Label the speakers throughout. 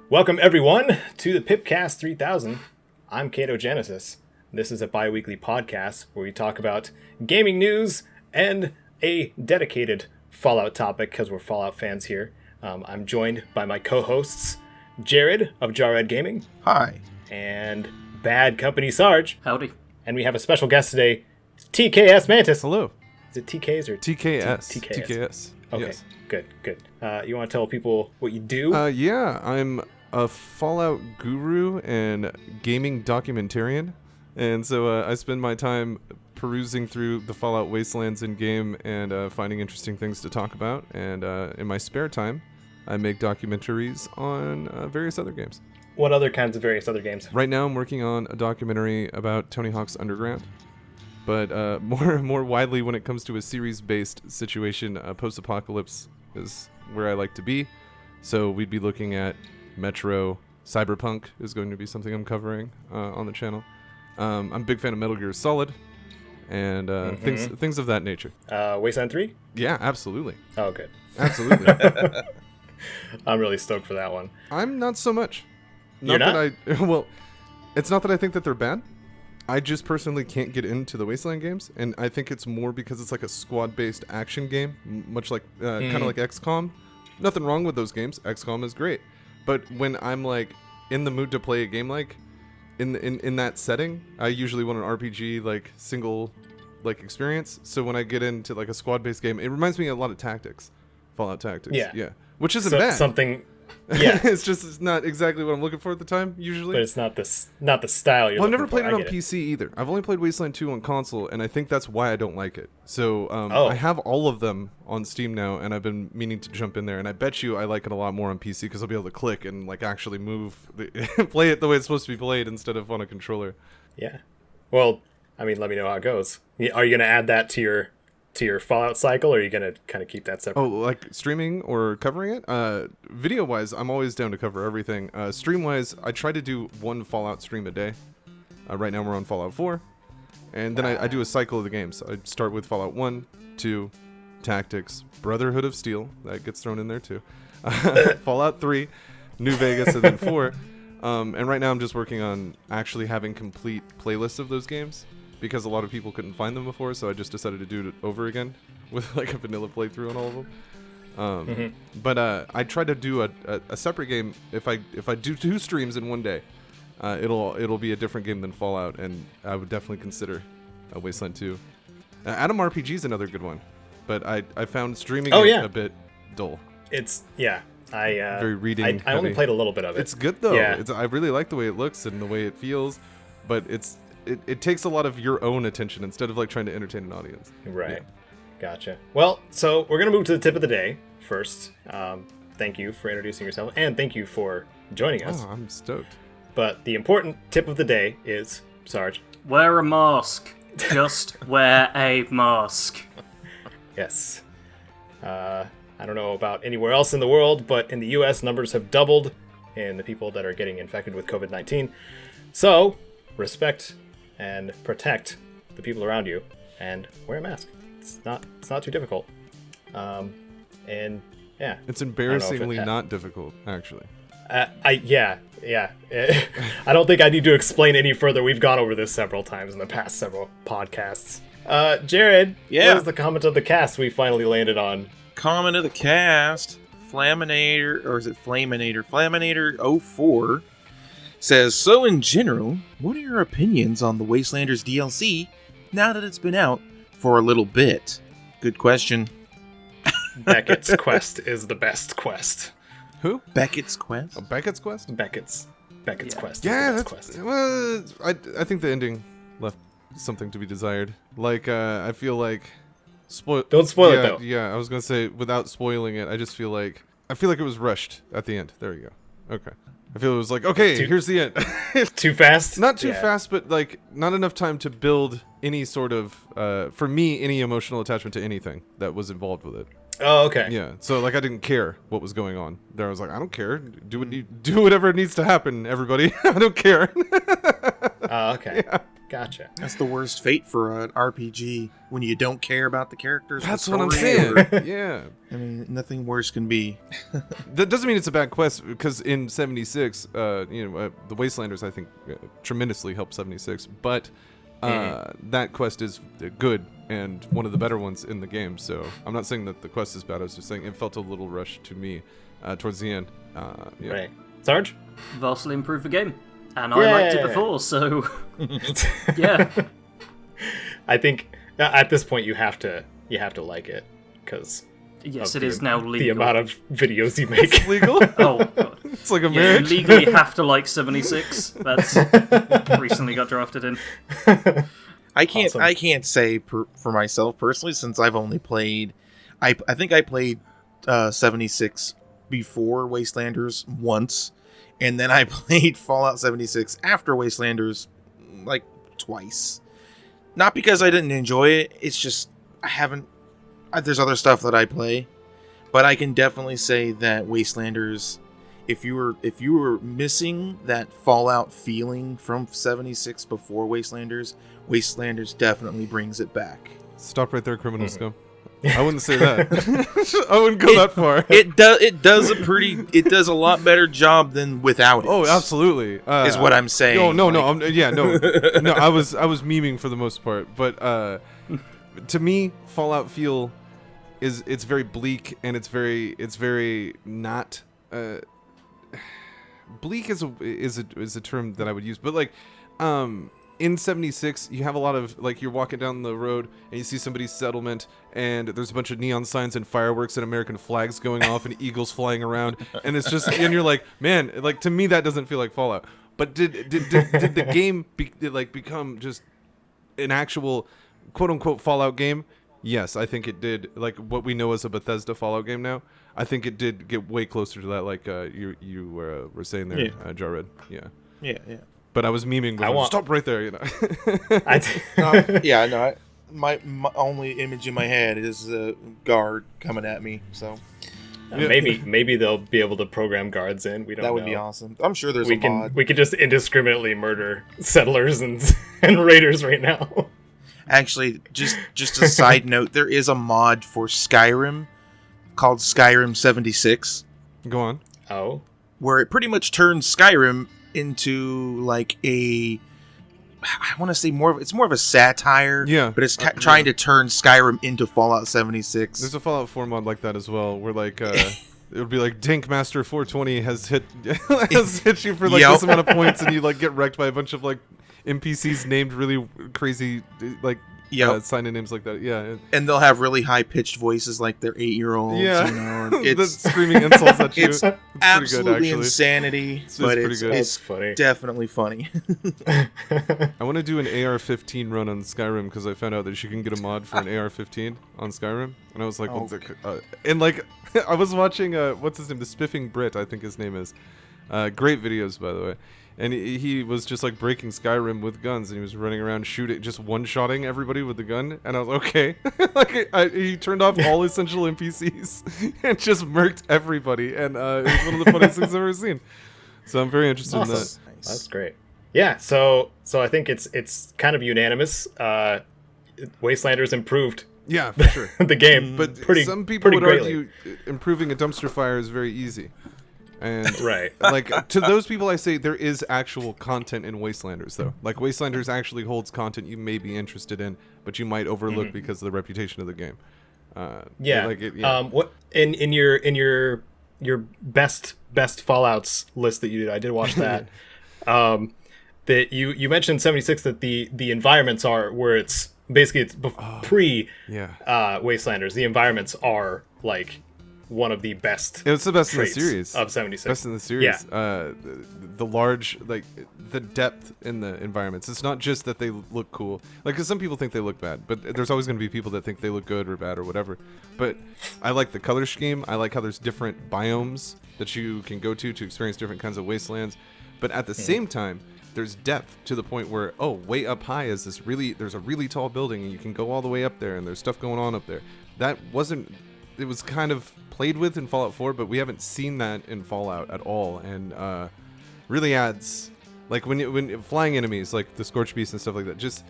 Speaker 1: Welcome everyone to the PIPCAST 3000. I'm Caedo Genesis. This is a bi-weekly podcast where we talk about gaming news and a dedicated Fallout topic because we're Fallout fans here. I'm joined by my co-hosts, Jared of Jarred Gaming.
Speaker 2: Hi.
Speaker 1: And BADCompanySarge.
Speaker 3: Howdy.
Speaker 1: And we have a special guest today, TKS-MANTIS.
Speaker 4: Hello.
Speaker 1: Is it TKs or
Speaker 4: TKS.
Speaker 1: TKS.
Speaker 4: TKS.
Speaker 1: Okay,
Speaker 4: Yes.
Speaker 1: good. You want to tell people what you do?
Speaker 4: Yeah, I'm a Fallout guru and gaming documentarian. And so I spend my time perusing through the Fallout wastelands in game and finding interesting things to talk about. And in my spare time, I make documentaries on various other games.
Speaker 1: What other kinds of various other games?
Speaker 4: Right now, I'm working on a documentary about Tony Hawk's Underground. But more widely, when it comes to a series-based situation, post-apocalypse is where I like to be. So we'd be looking at Metro. Cyberpunk is going to be something I'm covering on the channel. I'm a big fan of Metal Gear Solid and things of that nature.
Speaker 1: Wasteland 3?
Speaker 4: Yeah, absolutely.
Speaker 1: Oh, good.
Speaker 4: Absolutely.
Speaker 1: I'm really stoked for that one.
Speaker 4: I'm not so much.
Speaker 1: You're not?
Speaker 4: Well, it's not that I think that they're bad. I just personally can't get into the Wasteland games, and I think it's more because it's like a squad-based action game, much like kind of like XCOM. Nothing wrong with those games. XCOM is great, but when I'm like in the mood to play a game like in that setting, I usually want an RPG like single like experience. So when I get into like a squad-based game, it reminds me a lot of Tactics, Fallout Tactics. Yeah, which isn't bad.
Speaker 1: Something. Yeah,
Speaker 4: it's not exactly what I'm looking for at the time usually.
Speaker 1: But it's not the style you're.
Speaker 4: Well, I've never
Speaker 1: looking
Speaker 4: played
Speaker 1: for.
Speaker 4: it on PC either. I've only played Wasteland 2 on console, and I think that's why I don't like it. So I have all of them on Steam now, and I've been meaning to jump in there. And I bet you I like it a lot more on PC because I'll be able to click and like actually play it the way it's supposed to be played instead of on a controller.
Speaker 1: Yeah. Well, I mean, let me know how it goes. Are you gonna add that to your Fallout cycle, or are you gonna kind of keep that separate?
Speaker 4: Oh, like streaming or covering it? Video-wise, I'm always down to cover everything. Stream-wise, I try to do one Fallout stream a day. Right now we're on Fallout 4. And then I do a cycle of the games. I start with Fallout 1, 2, Tactics, Brotherhood of Steel. That gets thrown in there too. Fallout 3, New Vegas, and then 4. And right now I'm just working on actually having complete playlists of those games, because a lot of people couldn't find them before, so I just decided to do it over again with like a vanilla playthrough on all of them. But I try to do a separate game. If I do 2 streams in one day, it'll be a different game than Fallout, and I would definitely consider Wasteland 2. Atom RPG is another good one, but I found streaming a bit dull.
Speaker 1: It's very
Speaker 4: reading.
Speaker 1: I only played a little bit of it.
Speaker 4: It's good though.
Speaker 1: Yeah.
Speaker 4: I really like the way it looks and the way it feels, but it takes a lot of your own attention instead of like trying to entertain an audience.
Speaker 1: Right.
Speaker 4: Yeah.
Speaker 1: Gotcha. Well, so we're going to move to the tip of the day first. Thank you for introducing yourself, and thank you for joining us.
Speaker 4: Oh, I'm stoked.
Speaker 1: But the important tip of the day is, Sarge.
Speaker 3: Wear a mask. Just wear a mask.
Speaker 1: Yes. I don't know about anywhere else in the world, but in the U.S., numbers have doubled in the people that are getting infected with COVID-19. So, respect and protect the people around you, and wear a mask. It's not too difficult. And yeah,
Speaker 4: it's embarrassingly not difficult, actually.
Speaker 1: Yeah. I don't think I need to explain any further. We've gone over this several times in the past several podcasts. Jared, what is the comment of the cast we finally landed on?
Speaker 2: Comment of the cast, Flaminator, or is it Flaminator? Flaminator 04 says, so in general, what are your opinions on the Wastelanders DLC now that it's been out for a little bit? Good question.
Speaker 1: Beckett's quest is the best quest.
Speaker 4: Who?
Speaker 2: Beckett's quest?
Speaker 4: Oh, Beckett's quest?
Speaker 1: Beckett's quest.
Speaker 4: Yeah,
Speaker 1: is the best quest.
Speaker 4: Well, I think the ending left something to be desired. Like, I feel like...
Speaker 1: Don't spoil it, though.
Speaker 4: Yeah, I was going to say, without spoiling it, I feel like it was rushed at the end. There you go. Okay. I feel it was like, okay, here's the end.
Speaker 1: Too fast?
Speaker 4: Not too fast, but like not enough time to build any sort of, for me, any emotional attachment to anything that was involved with it.
Speaker 1: Oh, okay.
Speaker 4: Yeah, so like I didn't care what was going on. There I was like, I don't care. Do whatever needs to happen, everybody. I don't care.
Speaker 1: Okay. Gotcha.
Speaker 2: That's the worst fate for an RPG when you don't care about the characters.
Speaker 4: That's
Speaker 2: the
Speaker 4: what I'm
Speaker 2: story,
Speaker 4: saying.
Speaker 2: or-
Speaker 4: Yeah.
Speaker 2: I mean, nothing worse can be.
Speaker 4: That doesn't mean it's a bad quest, because in 76, the Wastelanders, I think, tremendously helped 76, but that quest is good and one of the better ones in the game, so I'm not saying that the quest is bad, I was just saying it felt a little rushed to me towards the end. Yeah.
Speaker 1: Right. Sarge?
Speaker 3: Vastly improved the game. And I liked it before, so yeah.
Speaker 1: I think at this point you have to like it, because
Speaker 3: Yes, it is now legal.
Speaker 1: the amount of videos you make.
Speaker 4: Legal?
Speaker 3: Oh, God.
Speaker 4: It's like a
Speaker 3: Yeah, you
Speaker 4: marriage.
Speaker 3: legally have to like 76. That's recently got drafted in.
Speaker 2: I can't.
Speaker 1: Awesome.
Speaker 2: I can't say for myself personally, since I've only played. I think I played 76 before Wastelanders once, and then I played Fallout 76 after Wastelanders like twice. Not because I didn't enjoy it. It's just I haven't. There's other stuff that I play, but I can definitely say that Wastelanders. If you were missing that Fallout feeling from 76 before Wastelanders, Wastelanders definitely brings it back.
Speaker 4: Stop right there, criminal scum. I wouldn't say that. I wouldn't go that far.
Speaker 2: It does a lot better job than without it.
Speaker 4: Oh, absolutely.
Speaker 2: Is what I'm saying.
Speaker 4: No. No. I was memeing for the most part, but to me, Fallout feel it's very bleak, and it's very not. Bleak is a term that I would use, but like, in 76, you have a lot of, like, you're walking down the road and you see somebody's settlement, and there's a bunch of neon signs and fireworks and American flags going off and eagles flying around, and it's just, and you're like, man, like, to me that doesn't feel like Fallout. But did the game become just an actual quote unquote Fallout game? Yes, I think it did. Like what we know as a Bethesda Fallout game now, I think it did get way closer to that. Like you were saying there, Jared. Yeah.
Speaker 2: Yeah.
Speaker 4: But I was memeing. Stop right there. You know.
Speaker 2: My only image in my head is a guard coming at me. So
Speaker 1: Maybe they'll be able to program guards in. We don't know.
Speaker 2: that would be awesome. I'm sure there's
Speaker 1: We
Speaker 2: a mod.
Speaker 1: could just indiscriminately murder settlers and raiders right now.
Speaker 2: Actually, just a side note, there is a mod for Skyrim called Skyrim 76,
Speaker 4: Go on.
Speaker 1: Oh.
Speaker 2: where it pretty much turns Skyrim into like I want to say it's more of a satire.
Speaker 4: Yeah.
Speaker 2: But it's trying to turn Skyrim into Fallout 76.
Speaker 4: There's a Fallout 4 mod like that as well, where like it would be like Dinkmaster 420 has hit you for like this amount of points, and you like get wrecked by a bunch of like NPCs named really crazy like sign-in names like that. Yeah.
Speaker 2: And they'll have really high-pitched voices like they're 8-year-olds.
Speaker 4: Yeah.
Speaker 2: You know,
Speaker 4: The
Speaker 2: it's
Speaker 4: screaming insults at you.
Speaker 2: it's
Speaker 4: pretty good,
Speaker 2: absolutely
Speaker 4: actually.
Speaker 2: insanity,
Speaker 4: It's
Speaker 2: but
Speaker 4: pretty good.
Speaker 2: it's
Speaker 1: funny.
Speaker 2: definitely funny.
Speaker 4: I want to do an AR-15 run on Skyrim because I found out that you can get a mod for an AR-15 on Skyrim, and I was like, and like I was watching what's his name, the Spiffing Brit, I think his name is. Great videos, by the way. And he was just like breaking Skyrim with guns, and he was running around shooting, just one-shotting everybody with the gun. And I was okay. Like he turned off all essential NPCs and just murked everybody. And it was one of the funniest things I've ever seen. So I'm very interested in that.
Speaker 2: Nice.
Speaker 1: That's great. Yeah, so I think it's kind of unanimous. Wastelanders improved
Speaker 4: Yeah, for sure.
Speaker 1: the game,
Speaker 4: But
Speaker 1: pretty,
Speaker 4: some people
Speaker 1: pretty
Speaker 4: would
Speaker 1: greatly.
Speaker 4: argue improving a dumpster fire is very easy. And
Speaker 1: Right.
Speaker 4: like to those people, I say there is actual content in Wastelanders, though. Like Wastelanders actually holds content you may be interested in, but you might overlook because of the reputation of the game.
Speaker 1: Yeah.
Speaker 4: Like it,
Speaker 1: What in your best Fallouts list that you did? I did watch that. That you mentioned 76 that the environments are where it's basically pre Wastelanders. The environments are like one of the best.
Speaker 4: It's the best in the
Speaker 1: traits
Speaker 4: series
Speaker 1: of 76.
Speaker 4: Best in the series.
Speaker 1: Yeah.
Speaker 4: The large, like the depth in the environments. It's not just that they look cool. Like, because some people think they look bad, but there's always going to be people that think they look good or bad or whatever. But I like the color scheme. I like how there's different biomes that you can go to experience different kinds of wastelands. But at the same time, there's depth to the point where, way up high is there's a really tall building, and you can go all the way up there, and there's stuff going on up there. It was kind of played with in Fallout 4, but we haven't seen that in Fallout at all, and really adds Like when flying enemies, like the Scorch Beast and stuff like that, just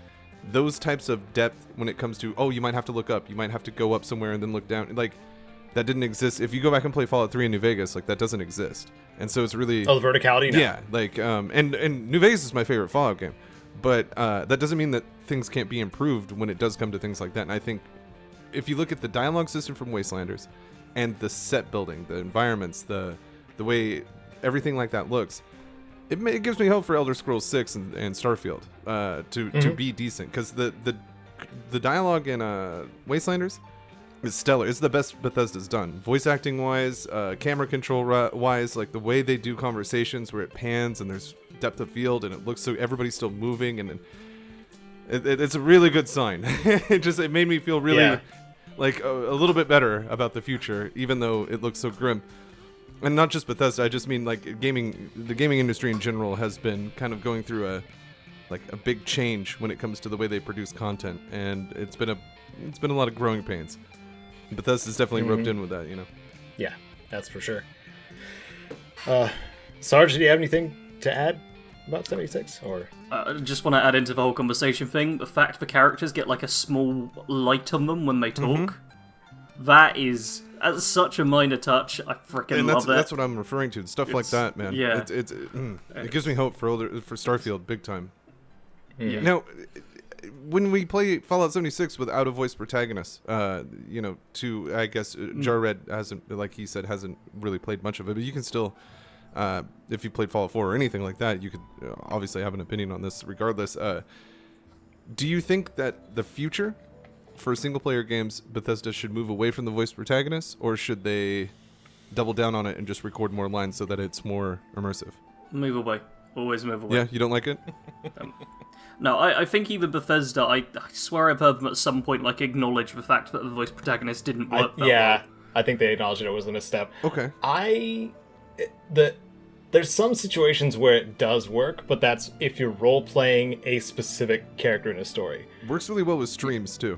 Speaker 4: those types of depth when it comes to, oh, you might have to look up, you might have to go up somewhere and then look down. Like, that didn't exist. If you go back and play Fallout 3 in New Vegas, like, that doesn't exist. And so it's really...
Speaker 1: Oh, the verticality? No.
Speaker 4: Yeah, like, and New Vegas is my favorite Fallout game. But that doesn't mean that things can't be improved when it does come to things like that. And I think if you look at the dialogue system from Wastelanders and the set building, the environments, the way everything like that looks, it gives me hope for Elder Scrolls 6 and Starfield to be decent. Because the dialogue in Wastelanders is stellar. It's the best Bethesda's done. Voice acting wise, camera control wise, like the way they do conversations where it pans and there's depth of field and it looks so everybody's still moving, and it's a really good sign. It made me feel really like a little bit better about the future, even though it looks so grim. And not just Bethesda, I just mean like the gaming industry in general has been kind of going through a big change when it comes to the way they produce content, and it's been a lot of growing pains. Bethesda's definitely roped in with that, you know.
Speaker 1: Yeah, that's for sure. Sarge, do you have anything to add about 76? Or
Speaker 3: I just want to add into the whole conversation thing, the fact the characters get like a small light on them when they talk. That's such a minor touch. I freaking love it.
Speaker 4: That's what I'm referring to. Stuff like that, man.
Speaker 3: Yeah.
Speaker 4: It gives me hope for Starfield, big time.
Speaker 3: Yeah.
Speaker 4: Now, when we play Fallout 76 without a voice protagonist, I guess Jarred hasn't really played much of it, but you can still, if you played Fallout 4 or anything like that, you could obviously have an opinion on this regardless. Do you think that the future for single-player games, Bethesda should move away from the voice protagonist, or should they double down on it and just record more lines so that it's more immersive?
Speaker 3: Move away. Always move away.
Speaker 4: Yeah, you don't like it?
Speaker 3: No, I think even Bethesda, I swear I've heard them at some point like acknowledge the fact that the voice protagonist didn't work that well.
Speaker 1: I think they acknowledged it was a misstep.
Speaker 4: Okay.
Speaker 1: There's some situations where it does work, but that's if you're role-playing a specific character in a story.
Speaker 4: Works really well with streams, too.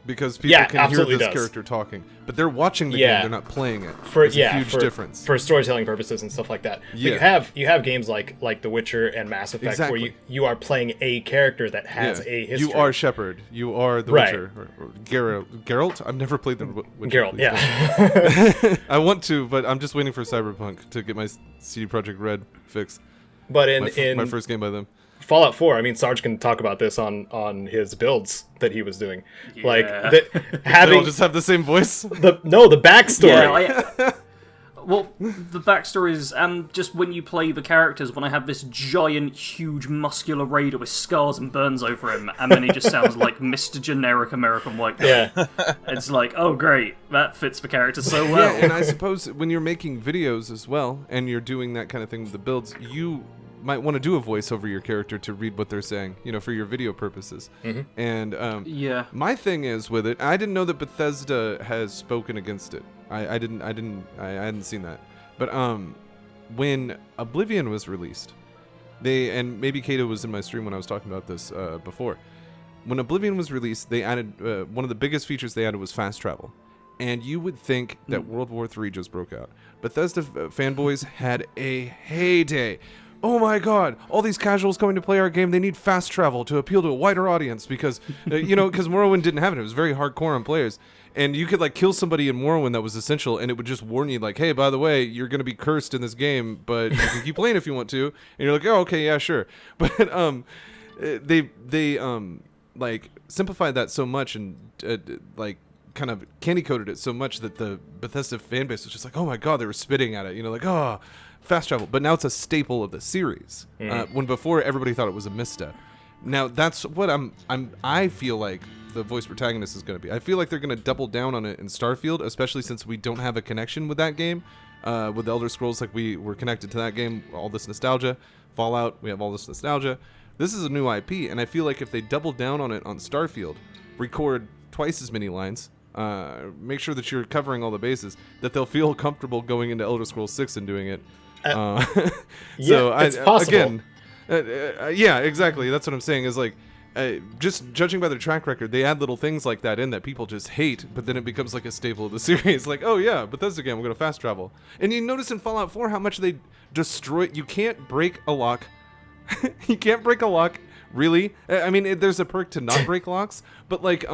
Speaker 4: Because people can hear this character talking. But they're watching the game, they're not playing it. There's a huge difference.
Speaker 1: For storytelling purposes and stuff like that.
Speaker 4: Yeah.
Speaker 1: But you have games like The Witcher and Mass Effect where you are playing a character that has a history.
Speaker 4: You are Shepard. You are the Witcher. Or Geralt? I've never played the Witcher.
Speaker 1: Geralt, yeah.
Speaker 4: I want to, but I'm just waiting for Cyberpunk to get my CD Projekt Red fix.
Speaker 1: But
Speaker 4: my first game by them.
Speaker 1: Fallout 4, I mean, Sarge can talk about this on his builds that he was doing.
Speaker 3: Yeah.
Speaker 1: Like,
Speaker 4: they all just have the same voice?
Speaker 1: The backstory.
Speaker 3: Yeah, well, the backstory is, just when you play the characters, when I have this giant, huge, muscular raider with scars and burns over him, and then he just sounds like Mr. Generic American White Guy.
Speaker 1: Yeah.
Speaker 3: It's like, oh great, that fits the character so well.
Speaker 4: Yeah, and I suppose when you're making videos as well, and you're doing that kind of thing with the builds, you might want to do a voice over your character to read what they're saying, for your video purposes. And my thing is with it, I didn't know that Bethesda has spoken against it. I hadn't seen that. But when Oblivion was released, and maybe Caedo was in my stream when I was talking about this before. When Oblivion was released, they added one of the biggest features they added was fast travel. And you would think that World War III just broke out. Bethesda fanboys had a heyday. Oh my god, all these casuals coming to play our game, they need fast travel to appeal to a wider audience because, because Morrowind didn't have it. It was very hardcore on players. And you could, kill somebody in Morrowind that was essential, and it would just warn you, hey, by the way, you're going to be cursed in this game, but you can keep playing if you want to. And you're like, oh, okay, yeah, sure. But they simplified that so much and, kind of candy-coated it so much that the Bethesda fan base was just like, oh my god, they were spitting at it, fast travel. But now it's a staple of the series. When before everybody thought it was a misstep. Now that's what I feel like the voice protagonist is going to be. I feel like they're going to double down on it in Starfield, especially since we don't have a connection with that game. With Elder Scrolls, we were connected to that game, all this nostalgia. Fallout, we have all this nostalgia. This is a new IP, and I feel like if they double down on it on Starfield, record twice as many lines, make sure that you're covering all the bases, that they'll feel comfortable going into Elder Scrolls 6 and doing it.
Speaker 1: It's possible.
Speaker 4: Again, yeah, exactly. That's what I'm saying. Is just judging by their track record, they add little things like that in that people just hate, but then it becomes like a staple of the series. Like, oh yeah, Bethesda game, we're going to fast travel. And you notice in Fallout 4 how much they destroy. You can't break a lock. You can't break a lock, really. I mean, there's a perk to not break locks, but like,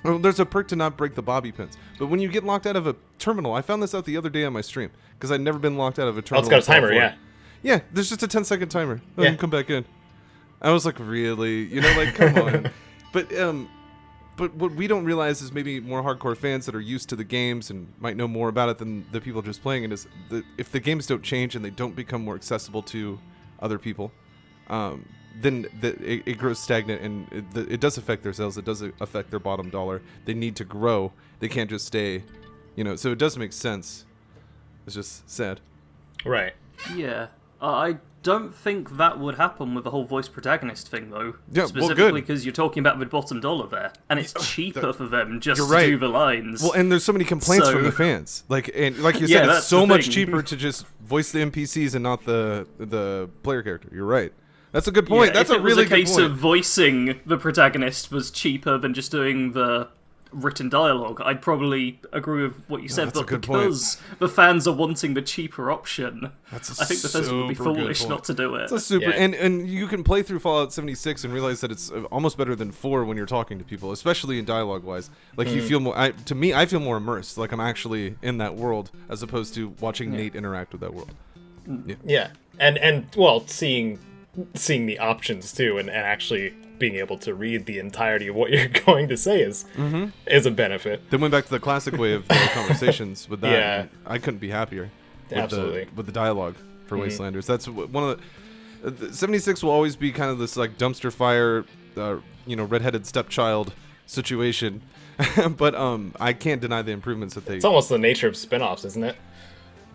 Speaker 4: there's a perk to not break the bobby pins. But when you get locked out of a terminal, I found this out the other day on my stream, because I'd never been locked out of a terminal.
Speaker 1: Oh, it's got a timer, yeah.
Speaker 4: Yeah, there's just a 10-second timer. Then
Speaker 1: Yeah.
Speaker 4: come back in. I was like, really? You know, like, come on. But what we don't realize is maybe more hardcore fans that are used to the games and might know more about it than the people just playing it is that if the games don't change and they don't become more accessible to other people, then it grows stagnant, and it does affect their sales. It does affect their bottom dollar. They need to grow. They can't just stay, you know. So it does make sense. It's just sad.
Speaker 1: Right.
Speaker 3: Yeah. I don't think that would happen with the whole voice protagonist thing, though.
Speaker 4: Yeah, well,
Speaker 3: specifically
Speaker 4: good.
Speaker 3: because you're talking about the bottom dollar there, and it's cheaper for them just
Speaker 4: You're
Speaker 3: to
Speaker 4: right.
Speaker 3: do the lines.
Speaker 4: Well, and there's so many complaints from
Speaker 3: So-
Speaker 4: the fans. Like you
Speaker 3: Yeah,
Speaker 4: said, it's
Speaker 3: that's
Speaker 4: so
Speaker 3: the
Speaker 4: much
Speaker 3: thing.
Speaker 4: cheaper to just voice the NPCs and not the player character. You're right. That's a good point.
Speaker 3: Yeah,
Speaker 4: That's
Speaker 3: if
Speaker 4: a really
Speaker 3: it was a
Speaker 4: good
Speaker 3: case
Speaker 4: point.
Speaker 3: of voicing the protagonist was cheaper than just doing the written dialogue, I'd probably agree with what you said,
Speaker 4: that's a
Speaker 3: but
Speaker 4: good point.
Speaker 3: because the fans are wanting the cheaper option,
Speaker 4: That's a
Speaker 3: I think Bethesda would be
Speaker 4: super good
Speaker 3: foolish
Speaker 4: point.
Speaker 3: not to do it.
Speaker 4: It's a super,
Speaker 1: Yeah.
Speaker 4: and you can play through Fallout 76 and realize that it's almost better than 4 when you're talking to people, especially in dialogue wise. Like you feel more. To me, I feel more immersed. Like I'm actually in that world as opposed to watching Nate interact with that world.
Speaker 1: Yeah. And well, seeing the options too, and actually being able to read the entirety of what you're going to say is a benefit.
Speaker 4: Then went back to the classic way of conversations with that.
Speaker 1: Yeah.
Speaker 4: and I couldn't be happier. With
Speaker 1: Absolutely.
Speaker 4: with the dialogue for Wastelanders. That's one of the 76 will always be kind of this like dumpster fire, redheaded stepchild situation. But I can't deny the improvements that they.
Speaker 1: It's almost the nature of spin-offs, isn't it?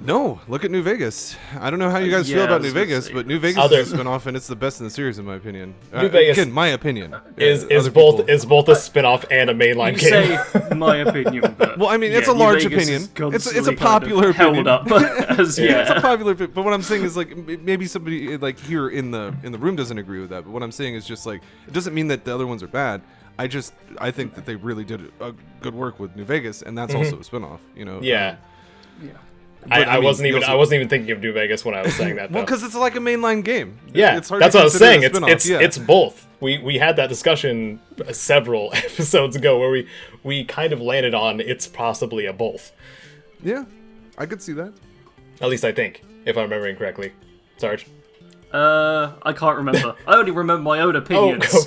Speaker 4: No, look at New Vegas. I don't know how you guys feel
Speaker 3: yeah, I
Speaker 4: about
Speaker 3: was
Speaker 4: New
Speaker 3: gonna
Speaker 4: Vegas,
Speaker 3: say.
Speaker 4: but New Vegas
Speaker 1: Other-
Speaker 4: is a spinoff, and it's the best in the series, in my opinion.
Speaker 1: New Vegas
Speaker 4: again, my opinion.
Speaker 1: Is
Speaker 4: Other
Speaker 1: both
Speaker 4: people-
Speaker 1: a spin-off and a mainline
Speaker 3: You
Speaker 1: game.
Speaker 3: say my opinion, but
Speaker 4: Well, I mean, it's a
Speaker 3: New
Speaker 4: large
Speaker 3: Vegas
Speaker 4: opinion.
Speaker 3: is
Speaker 4: It's a
Speaker 3: constantly
Speaker 4: popular
Speaker 3: kind of
Speaker 4: opinion.
Speaker 3: held up as
Speaker 4: It's a popular opinion, but what I'm saying is like maybe somebody like here in the room doesn't agree with that. But what I'm saying is just like it doesn't mean that the other ones are bad. I think that they really did a good work with New Vegas, and that's also a spinoff. You know.
Speaker 1: Yeah.
Speaker 4: But,
Speaker 1: I
Speaker 4: mean,
Speaker 1: wasn't
Speaker 4: you
Speaker 1: even
Speaker 4: also-
Speaker 1: I wasn't even thinking of New Vegas when I was saying that.
Speaker 4: Well,
Speaker 1: though.
Speaker 4: because it's like a mainline game.
Speaker 1: Yeah,
Speaker 4: it's hard
Speaker 1: that's
Speaker 4: to
Speaker 1: what I was
Speaker 4: consider
Speaker 1: saying.
Speaker 4: it a spinoff.
Speaker 1: It's
Speaker 4: yeah.
Speaker 1: it's both. We had that discussion several episodes ago where we kind of landed on it's possibly a both.
Speaker 4: Yeah, I could see that.
Speaker 1: At least I think, if I'm remembering correctly. Sarge.
Speaker 3: I can't remember. I only remember my own opinions.
Speaker 1: Oh,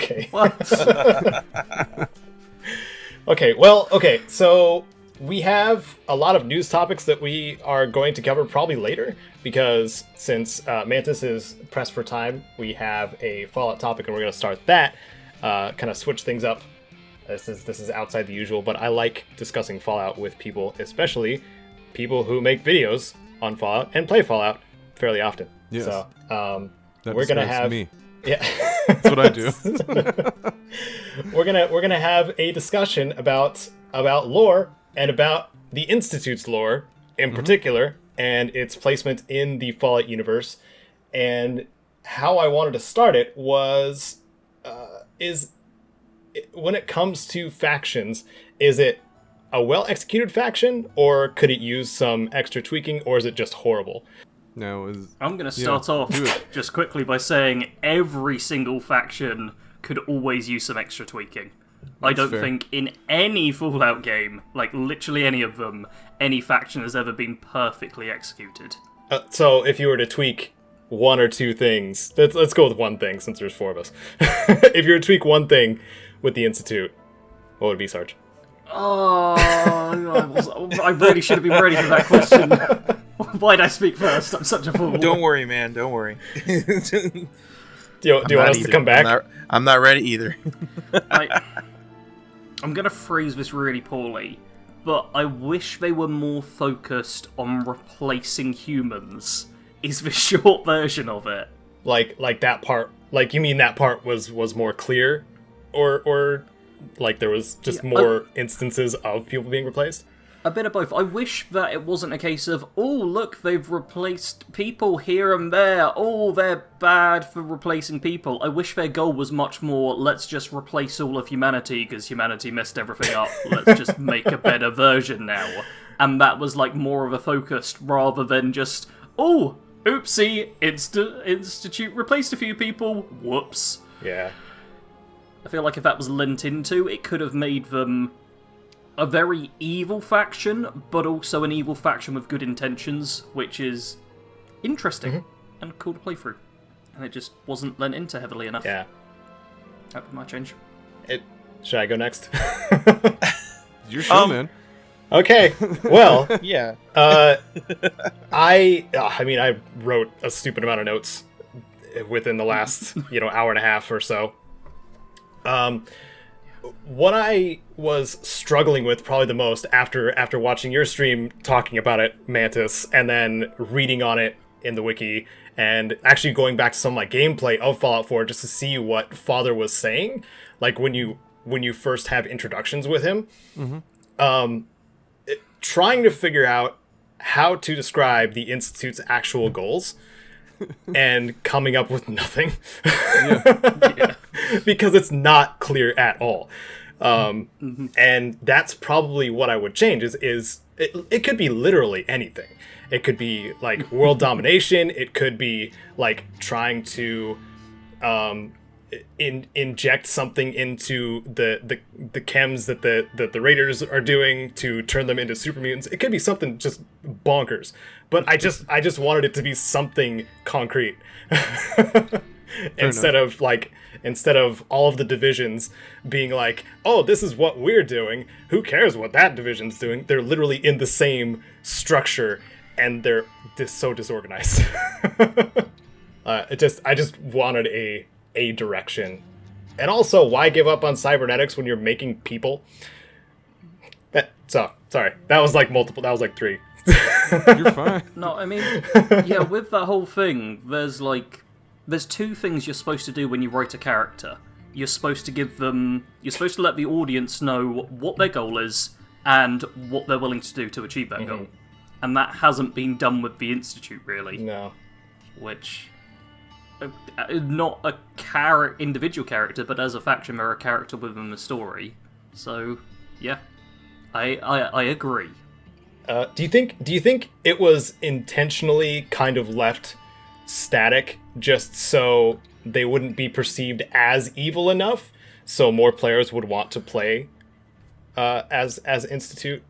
Speaker 1: okay.
Speaker 3: What?
Speaker 1: Okay. So we have a lot of news topics that we are going to cover probably later because since Mantis is pressed for time, we have a Fallout topic and we're going to start that. Kind of switch things up. This is outside the usual, but I like discussing Fallout with people, especially people who make videos on Fallout and play Fallout fairly often.
Speaker 4: Yes.
Speaker 1: So
Speaker 4: That
Speaker 1: we're gonna
Speaker 4: describes
Speaker 1: have
Speaker 4: me.
Speaker 1: yeah.
Speaker 4: That's what I do.
Speaker 1: we're gonna have a discussion about lore and about the Institute's lore in particular and its placement in the Fallout universe. And how I wanted to start it was when it comes to factions, is it a well executed faction or could it use some extra tweaking or is it just horrible?
Speaker 4: Now is
Speaker 3: I'm going to start off
Speaker 4: do it.
Speaker 3: just quickly by saying every single faction could always use some extra tweaking. I don't
Speaker 4: fair.
Speaker 3: think in any Fallout game, like literally any of them, any faction has ever been perfectly executed.
Speaker 1: So if you were to tweak one or two things, let's go with one thing since there's four of us. If you were to tweak one thing with the Institute, what would it be, Sarge?
Speaker 3: Oh, I really should have been ready for that question. Why'd I speak first? I'm such a fool.
Speaker 2: Don't worry, man. Don't worry.
Speaker 1: Do you want us to come back?
Speaker 2: I'm not ready either.
Speaker 3: I'm going to phrase this really poorly, but I wish they were more focused on replacing humans, is the short version of it.
Speaker 1: Like that part, like you mean that part was more clear, or like there was just more instances of people being replaced?
Speaker 3: A bit of both. I wish that it wasn't a case of, oh, look, they've replaced people here and there. Oh, they're bad for replacing people. I wish their goal was much more, let's just replace all of humanity because humanity messed everything up. Let's just make a better version now. And that was like more of a focus rather than just, oh, oopsie, Institute replaced a few people. Whoops.
Speaker 1: Yeah.
Speaker 3: I feel like if that was lent into, it could have made them a very evil faction, but also an evil faction with good intentions, which is interesting and cool to play through. And it just wasn't lent into heavily enough.
Speaker 1: Yeah.
Speaker 3: That'd be my change.
Speaker 1: Should I go next?
Speaker 4: Your show, man.
Speaker 1: Okay. Well,
Speaker 2: Yeah.
Speaker 1: I mean, I wrote a stupid amount of notes within the last, hour and a half or so. What I was struggling with probably the most after watching your stream talking about it, Mantis, and then reading on it in the wiki, and actually going back to some of my gameplay of Fallout 4 just to see what Father was saying, like when you first have introductions with him, trying to figure out how to describe the Institute's actual goals. And coming up with nothing.
Speaker 3: Yeah.
Speaker 1: Because it's not clear at all. And that's probably what I would change is it could be literally anything. It could be like world domination. It could be like trying to inject something into the chems that the Raiders are doing to turn them into super mutants. It could be something just bonkers. But I just wanted it to be something concrete. Instead of all of the divisions being like, oh, this is what we're doing. Who cares what that division's doing? They're literally in the same structure and they're so disorganized. I just wanted a direction. And also, why give up on cybernetics when you're making people? Sorry. That was like multiple. That was like 3.
Speaker 4: You're fine.
Speaker 3: No, I mean, yeah, with that whole thing, there's 2 things you're supposed to do when you write a character. You're supposed to let the audience know what their goal is and what they're willing to do to achieve that goal. And that hasn't been done with the Institute, really.
Speaker 1: No.
Speaker 3: Which, not a individual character, but as a faction, they're a character within the story. So, yeah, I agree.
Speaker 1: Do you think it was intentionally kind of left static just so they wouldn't be perceived as evil enough, so more players would want to play as Institute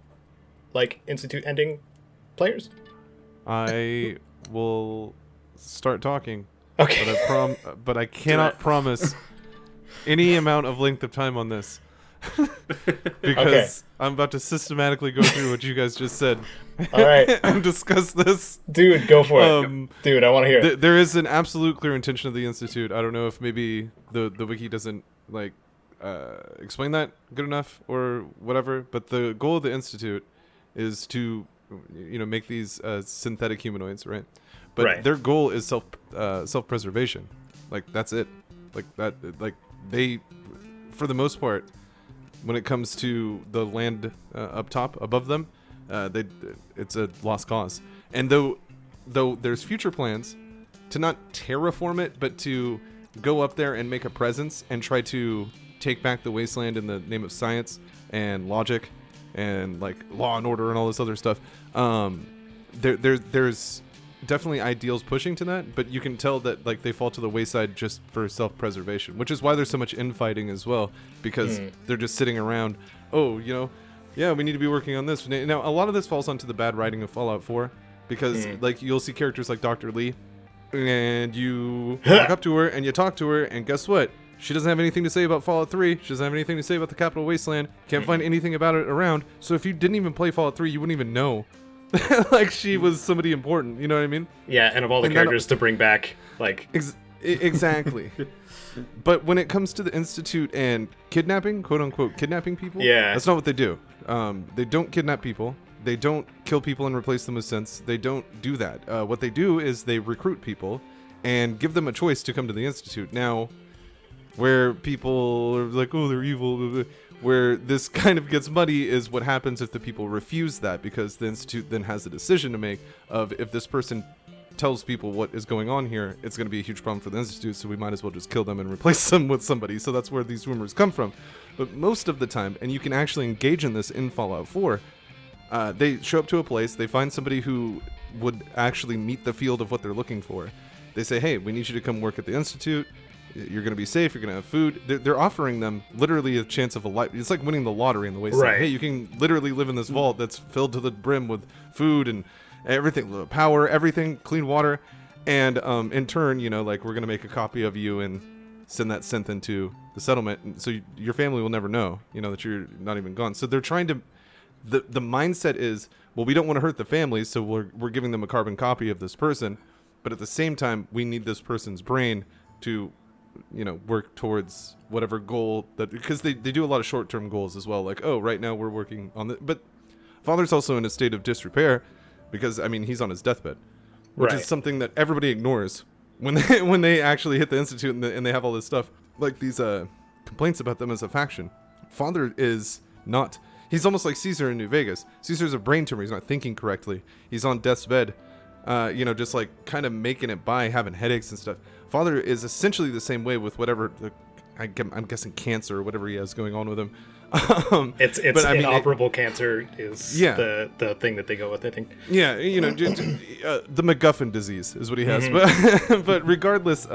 Speaker 1: ending players?
Speaker 4: I will start talking.
Speaker 1: Okay.
Speaker 4: But I cannot promise any amount of length of time on this. Because I'm about to systematically go through what you guys just said.
Speaker 1: All right.
Speaker 4: And discuss this.
Speaker 1: Dude, go for it. Dude, I want to hear it.
Speaker 4: There is an absolute clear intention of the Institute. I don't know if maybe the wiki doesn't explain that good enough or whatever, but the goal of the Institute is to make these synthetic humanoids, right? But their goal is self-preservation. Like, that's it. They, for the most part, when it comes to the land up top above them, it's a lost cause. And though there's future plans to not terraform it, but to go up there and make a presence and try to take back the wasteland in the name of science and logic and like law and order and all this other stuff. There's definitely ideals pushing to that, but you can tell that like they fall to the wayside just for self-preservation, which is why there's so much infighting as well, because they're just sitting around. Oh, yeah, we need to be working on this. Now, a lot of this falls onto the bad writing of Fallout 4, because like you'll see characters like Dr. Lee, and you walk up to her and you talk to her, and guess what? She doesn't have anything to say about Fallout 3. She doesn't have anything to say about the Capital Wasteland. Can't find anything about it around. So if you didn't even play Fallout 3, you wouldn't even know. Like she was somebody important. You know what I mean?
Speaker 1: Yeah, and of all the characters to bring back, like...
Speaker 4: Exactly. But when it comes to the Institute and kidnapping, quote-unquote kidnapping people, that's not what they do. They don't kidnap people. They don't kill people and replace them with synths. They don't do that. What they do is they recruit people and give them a choice to come to the Institute. Now, where people are like, oh, they're evil, Where this kind of gets muddy is what happens if the people refuse that, because the Institute then has a decision to make of if this person tells people what is going on here, it's going to be a huge problem for the Institute, so we might as well just kill them and replace them with somebody. So that's where these rumors come from. But most of the time, and you can actually engage in this in Fallout 4, they show up to a place, they find somebody who would actually meet the field of what they're looking for. They say, hey, we need you to come work at the Institute. You're going to be safe. You're going to have food. They're offering them literally a chance of a life. It's like winning the lottery in the way.
Speaker 1: Right.
Speaker 4: Hey, you can literally live in this vault that's filled to the brim with food and everything, power, everything, clean water. And in turn, we're going to make a copy of you and send that synth into the settlement. And so your family will never know, that you're not even gone. So they're trying to, the mindset is, well, we don't want to hurt the family, so we're giving them a carbon copy of this person. But at the same time, we need this person's brain to work towards whatever goal because they do a lot of short-term goals as well. Like, oh, right now we're working on but Father's also in a state of disrepair because, he's on his deathbed, which is something that everybody ignores when they actually hit the Institute and they have all this stuff, like these complaints about them as a faction. Father is not, he's almost like Caesar in New Vegas. Caesar's a brain tumor. He's not thinking correctly. He's on death's bed, just like kind of making it by, having headaches and stuff. Father is essentially the same way with whatever, I'm guessing cancer or whatever he has going on with him.
Speaker 1: It's inoperable cancer is the thing that they go with, I think.
Speaker 4: Yeah, the MacGuffin disease is what he has. Mm-hmm. But regardless,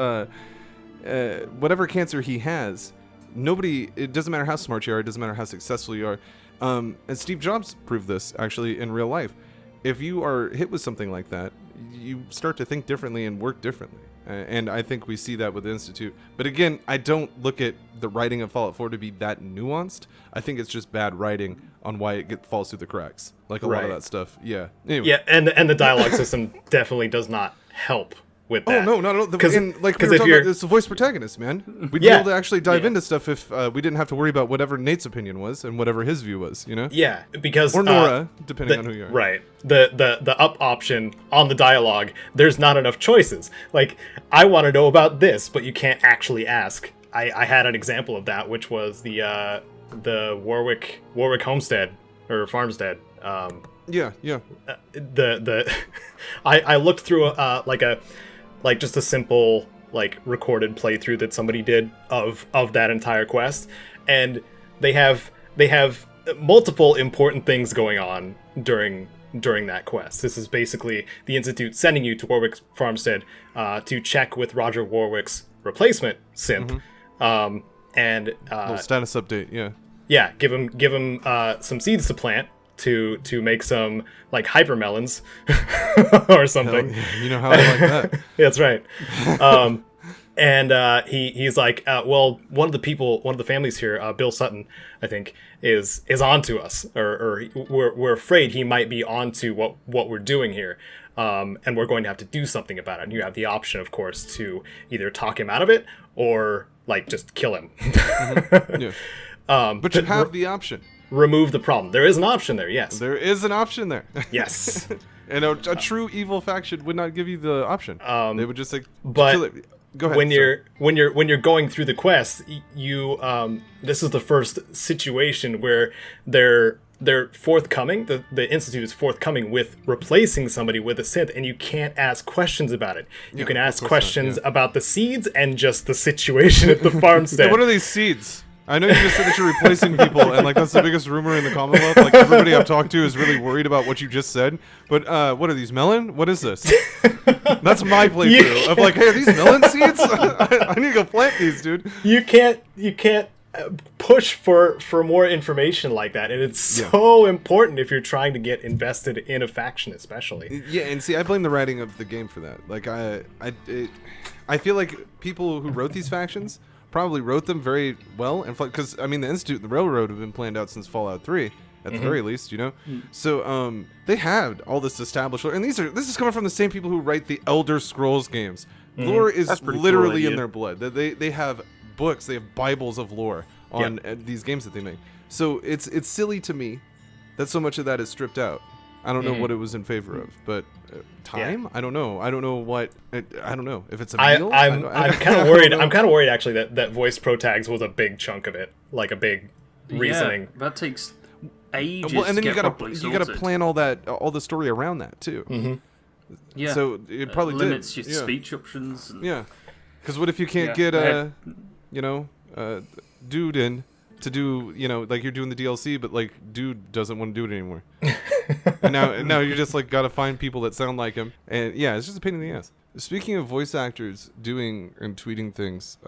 Speaker 4: whatever cancer he has, it doesn't matter how smart you are, it doesn't matter how successful you are. And Steve Jobs proved this, actually, in real life. If you are hit with something like that, you start to think differently and work differently. And I think we see that with the Institute. But again, I don't look at the writing of Fallout 4 to be that nuanced. I think it's just bad writing on why it falls through the cracks. Like a lot of that stuff. Yeah. Anyway.
Speaker 1: Yeah, and the dialogue system definitely does not help with that.
Speaker 4: Oh, no. Because we were talking about, it's the voice protagonist, man. We'd be able to actually dive into stuff if we didn't have to worry about whatever Nate's opinion was and whatever his view was,
Speaker 1: Yeah, because...
Speaker 4: Or Nora, depending on who you are.
Speaker 1: Right. The up option on the dialogue, there's not enough choices. Like, I want to know about this, but you can't actually ask. I had an example of that, which was the Warwick homestead, or farmstead.
Speaker 4: Yeah.
Speaker 1: I looked through just a simple recorded playthrough that somebody did of that entire quest, and they have multiple important things going on during that quest. This is basically the Institute sending you to Warwick's farmstead to check with Roger Warwick's replacement synth, and
Speaker 4: little status update.
Speaker 1: Yeah, give him some seeds to plant to make some hypermelons or something.
Speaker 4: You know how I like that.
Speaker 1: That's right. And he's like, well, one of the families here, Bill Sutton, I think, is onto us, or we're afraid he might be onto what we're doing here, and we're going to have to do something about it. And you have the option, of course, to either talk him out of it or just kill him.
Speaker 4: Yeah. But you have the option.
Speaker 1: Remove the problem. There is an option there, yes.
Speaker 4: There is an option there.
Speaker 1: Yes.
Speaker 4: And a true evil faction would not give you the option. They would just say,
Speaker 1: but
Speaker 4: kill it. Go ahead.
Speaker 1: When you're going through the quest, you this is the first situation where they're forthcoming. The Institute is forthcoming with replacing somebody with a synth, and you can't ask questions about it. You can ask questions about the seeds and just the situation at the farmstead.
Speaker 4: What are these seeds? I know you just said that you're replacing people, and that's the biggest rumor in the Commonwealth. Everybody I've talked to is really worried about what you just said. But what are these, melon? What is this? That's my playthrough of hey, are these melon seeds? I need to go plant these, dude.
Speaker 1: You can't push for more information like that, and it's so important if you're trying to get invested in a faction, especially.
Speaker 4: Yeah, and see, I blame the writing of the game for that. I feel like people who wrote these factions probably wrote them very well, and because the Institute and the Railroad have been planned out since Fallout 3 at the very least, So they had all this established lore, and this is coming from the same people who write the Elder Scrolls games. Lore is literally in their blood. They have books, they have Bibles of lore on these games that they make. So it's silly to me that so much of that is stripped out. I don't know what it was in favor of, but time? Yeah. I don't know. I don't know if it's a meal. I'm
Speaker 1: kind of worried. I'm kind of worried actually that voice pro tags was a big chunk of it, like a big reasoning.
Speaker 3: Yeah, that takes ages.
Speaker 4: Well, and then
Speaker 3: to
Speaker 4: you
Speaker 3: get
Speaker 4: gotta
Speaker 3: properly
Speaker 4: plan
Speaker 3: sorted.
Speaker 4: all the story around that too.
Speaker 1: Mm-hmm.
Speaker 3: Yeah,
Speaker 4: So it probably
Speaker 3: limits
Speaker 4: did.
Speaker 3: your speech options. And...
Speaker 4: Yeah, because what if you can't
Speaker 3: Yeah,
Speaker 4: get dude in to do like you're doing the DLC, but like dude doesn't want to do it anymore. and now you just like gotta find people that sound like him, and yeah, it's just a pain in the ass. Speaking of voice actors doing and tweeting things,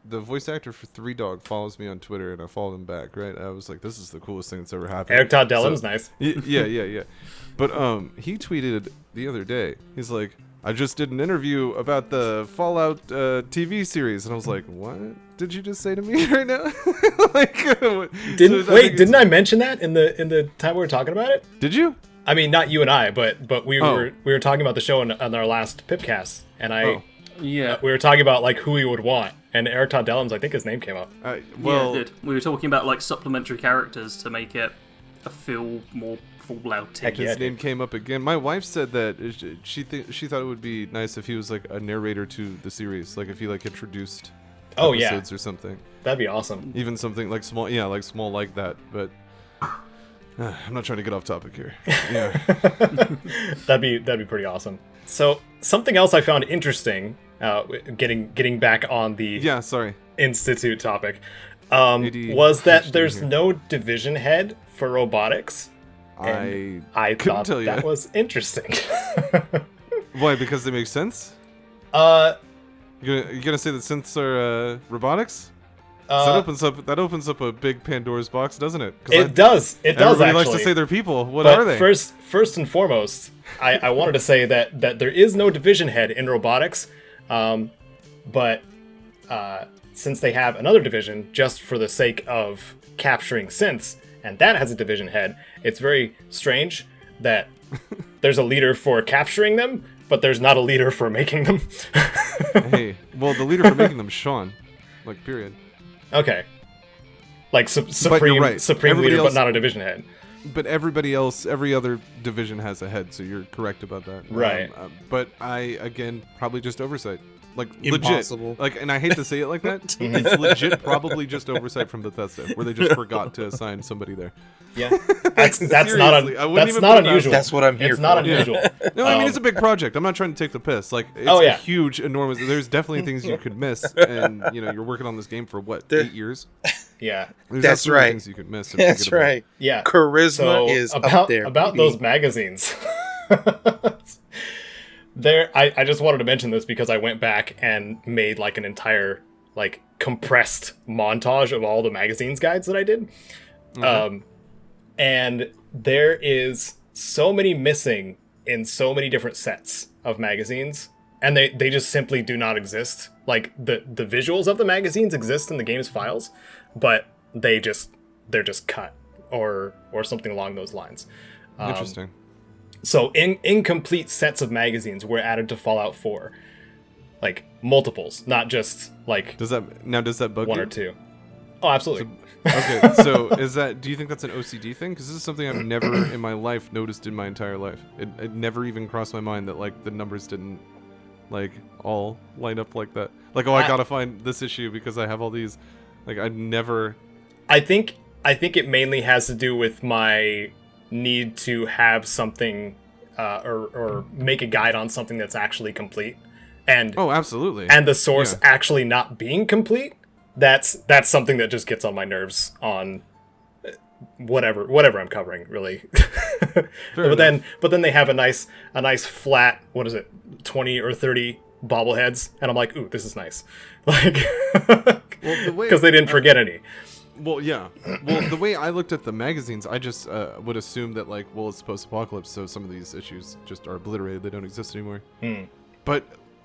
Speaker 4: the voice actor for Three Dog follows me on Twitter, and I followed him back. Right, I was like, this is the coolest thing that's ever happened.
Speaker 1: Eric Todd Dellen's nice.
Speaker 4: Yeah. But he tweeted the other day. He's like, I just did an interview about the Fallout TV series, and I was like, what did you just say to me right now?
Speaker 1: Didn't I mention that in the time we were talking about it?
Speaker 4: Did you?
Speaker 1: I mean, not you and I, but we were talking about the show on our last PIPCAST, and
Speaker 3: Yeah.
Speaker 1: we were talking about like who we would want, and Eric Todd Dellen's, I think his name came up.
Speaker 3: Yeah, it did. We were talking about like supplementary characters to make it feel more full-out.
Speaker 1: Heck yeah.
Speaker 4: His name came up again. My wife said that she thought it would be nice if he was like a narrator to the series, like if he like introduced episodes or something.
Speaker 1: That'd be awesome.
Speaker 4: Even something like small, like small like that. But I'm not trying to get off topic here. Yeah,
Speaker 1: that'd be pretty awesome. So something else I found interesting, getting back on the Institute topic, was that there's no division head for robotics. I thought that was interesting.
Speaker 4: Why? Because they make sense? You gonna say that synths are robotics? That opens up a big Pandora's box, doesn't it?
Speaker 1: It does.
Speaker 4: Everybody
Speaker 1: actually
Speaker 4: likes to say they're people. What are they?
Speaker 1: First and foremost, I wanted to say that there is no division head in robotics, but since they have another division just for the sake of capturing synths, and that has a division head, it's very strange that there's a leader for capturing them, but there's not a leader for making them.
Speaker 4: Hey, well, the leader for making them is Sean. Like, period.
Speaker 1: Okay. Like supreme leader, but not a division head.
Speaker 4: But everybody else, every other division has a head, so you're correct about that.
Speaker 1: Right.
Speaker 4: But again, probably just oversight. Like,
Speaker 2: Impossible.
Speaker 4: legit. Like, and I hate to say it like that. It's legit probably just oversight from Bethesda, where they just forgot to assign somebody there.
Speaker 1: Yeah. That's not unusual.
Speaker 2: That's what I'm here for.
Speaker 1: It's not unusual.
Speaker 4: No, I mean, it's a big project. I'm not trying to take the piss. Like, it's a huge, enormous... There's definitely things you could miss, and, you're working on this game for, 8 years?
Speaker 1: Yeah.
Speaker 4: There's
Speaker 2: That's right.
Speaker 4: Things you could miss.
Speaker 2: That's right.
Speaker 1: Yeah.
Speaker 2: Charisma is up there.
Speaker 1: About those magazines. I just wanted to mention this because I went back and made like an entire like compressed montage of all the magazines guides that I did. Mm-hmm. And there is so many missing in so many different sets of magazines, and they just simply do not exist. Like the visuals of the magazines exist in the game's files, but they're just cut or something along those lines.
Speaker 4: Interesting.
Speaker 1: So incomplete sets of magazines were added to Fallout 4. Like multiples, not just like
Speaker 4: does that bug
Speaker 1: one
Speaker 4: you?
Speaker 1: or two? Oh, absolutely.
Speaker 4: Okay, so do you think that's an OCD thing? Because this is something I've never in my life noticed in my entire life. It never even crossed my mind that like the numbers didn't like all line up like that. Like, I gotta find this issue because I have all these. Like, I never.
Speaker 1: I think it mainly has to do with my need to have something or make a guide on something that's actually complete, and
Speaker 4: absolutely,
Speaker 1: and the source actually not being complete. That's something that just gets on my nerves on whatever I'm covering, really. but then they have a nice flat, what is it, 20 or 30 bobbleheads, and I'm like, ooh, this is nice, like, because they didn't forget any.
Speaker 4: Well, yeah. Well, the way I looked at the magazines, I just would assume that, like, well, it's post-apocalypse, so some of these issues just are obliterated; they don't exist anymore. But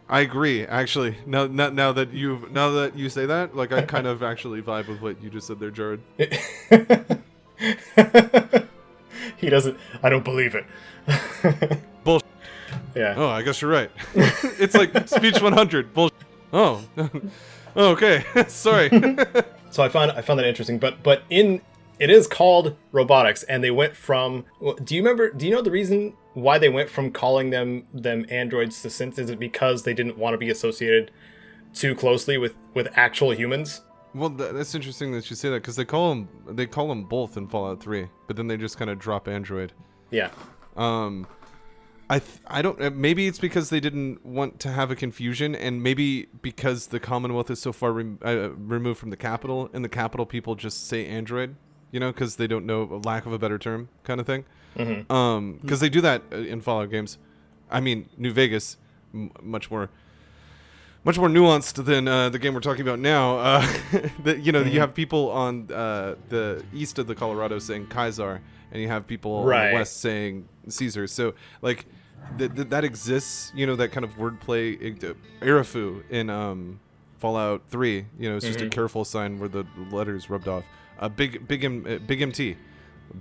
Speaker 4: I agree, actually. Now that you say that, like, I kind of actually vibe with what you just said there, Jared.
Speaker 1: He doesn't. I don't believe it.
Speaker 4: Bullshit.
Speaker 1: Yeah.
Speaker 4: Oh, I guess you're right. It's like Speech 100. Bullshit. Oh. Okay. Sorry.
Speaker 1: So I found that interesting, but it is called robotics, and they went from. Do you know the reason why they went from calling them androids to synths? Is it because they didn't want to be associated too closely with actual humans?
Speaker 4: Well, that's interesting that you say that because they call them both in Fallout 3, but then they just kind of drop Android.
Speaker 1: Yeah.
Speaker 4: I don't. Maybe it's because they didn't want to have a confusion, and maybe because the Commonwealth is so far removed from the capital, and the capital people just say Android, because they don't know, lack of a better term, kind of thing.
Speaker 1: Mm-hmm.
Speaker 4: Because they do that in Fallout games. I mean, New Vegas, much more nuanced than the game we're talking about now. You have people on the east of the Colorado saying Kaiser, and you have people on the west saying Caesar. So, like, that exists, that kind of wordplay. Arafu in Fallout 3, it's just a careful sign where the letters rubbed off. Big MT,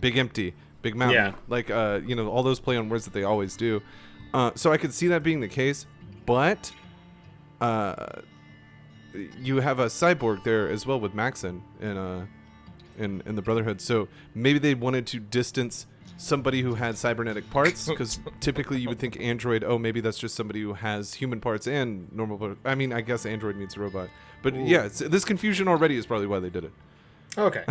Speaker 4: Big Empty, Big Mountain.
Speaker 1: Yeah.
Speaker 4: Like, all those play on words that they always do. So I could see that being the case, but you have a cyborg there as well with Maxon in the Brotherhood. So maybe they wanted to distance somebody who had cybernetic parts, because typically you would think Android, maybe that's just somebody who has human parts and normal parts. I mean, I guess Android means a robot. But yeah, this confusion already is probably why they did it.
Speaker 1: Okay.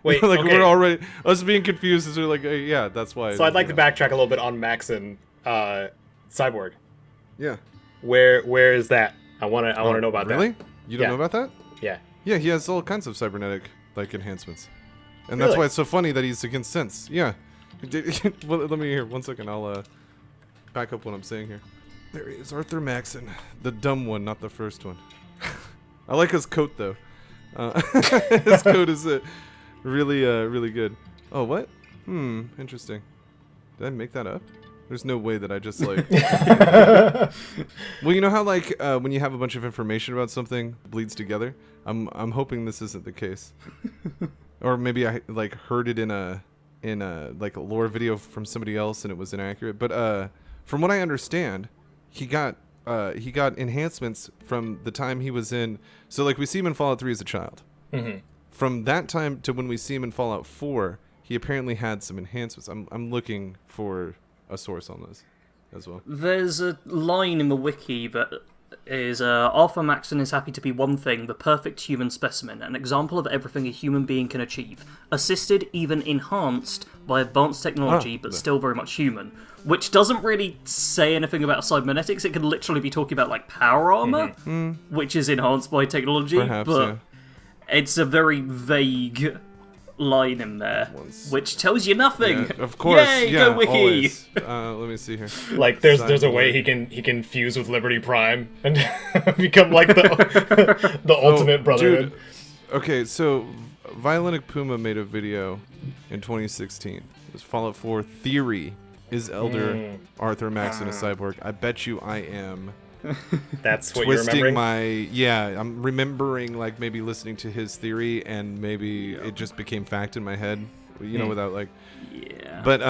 Speaker 1: Wait,
Speaker 4: like
Speaker 1: okay.
Speaker 4: We're already, us being confused is like, yeah, that's why.
Speaker 1: So I'd like to backtrack a little bit on Maxon Cyborg.
Speaker 4: Yeah.
Speaker 1: Where is that? I want to know about that.
Speaker 4: Really? You don't know about that?
Speaker 1: Yeah.
Speaker 4: Yeah, he has all kinds of cybernetic enhancements, and that's why it's so funny that he's against sense. Yeah. Well, let me hear 1 second. I'll back up what I'm saying here. There he is, Arthur Maxon, the dumb one, not the first one. I like his coat though. His coat is really good. Oh, what? Interesting. Did I make that up? There's no way that I just like. Well, you know how when you have a bunch of information about something bleeds together. I'm hoping this isn't the case, or maybe I heard it in a lore video from somebody else and it was inaccurate. But from what I understand, he got enhancements from the time he was in. So we see him in Fallout 3 as a child.
Speaker 1: Mm-hmm.
Speaker 4: From that time to when we see him in Fallout 4, he apparently had some enhancements. I'm looking for a source on this as well.
Speaker 3: There's a line in the wiki that is Arthur Maxon is happy to be one thing, the perfect human specimen, an example of everything a human being can achieve, assisted, even enhanced by advanced technology, but still very much human. Which doesn't really say anything about cybernetics. It could literally be talking about power armor, which is enhanced by technology.
Speaker 4: Perhaps,
Speaker 3: but it's a very vague line in there, which tells you nothing.
Speaker 4: Yeah, of course.
Speaker 3: Yay,
Speaker 4: yeah,
Speaker 3: go wiki.
Speaker 4: Always. Let me see here.
Speaker 1: There's a way he can fuse with Liberty Prime and become the ultimate brotherhood.
Speaker 4: Dude. Okay, so Violenic Puma made a video in 2016. It was Fallout 4 Theory. Is Elder Arthur Maxon a cyborg? I bet you I am.
Speaker 1: That's what you're
Speaker 4: Twisting
Speaker 1: remembering?
Speaker 4: I'm remembering maybe listening to his theory and maybe it just became fact in my head, without
Speaker 3: Yeah.
Speaker 4: But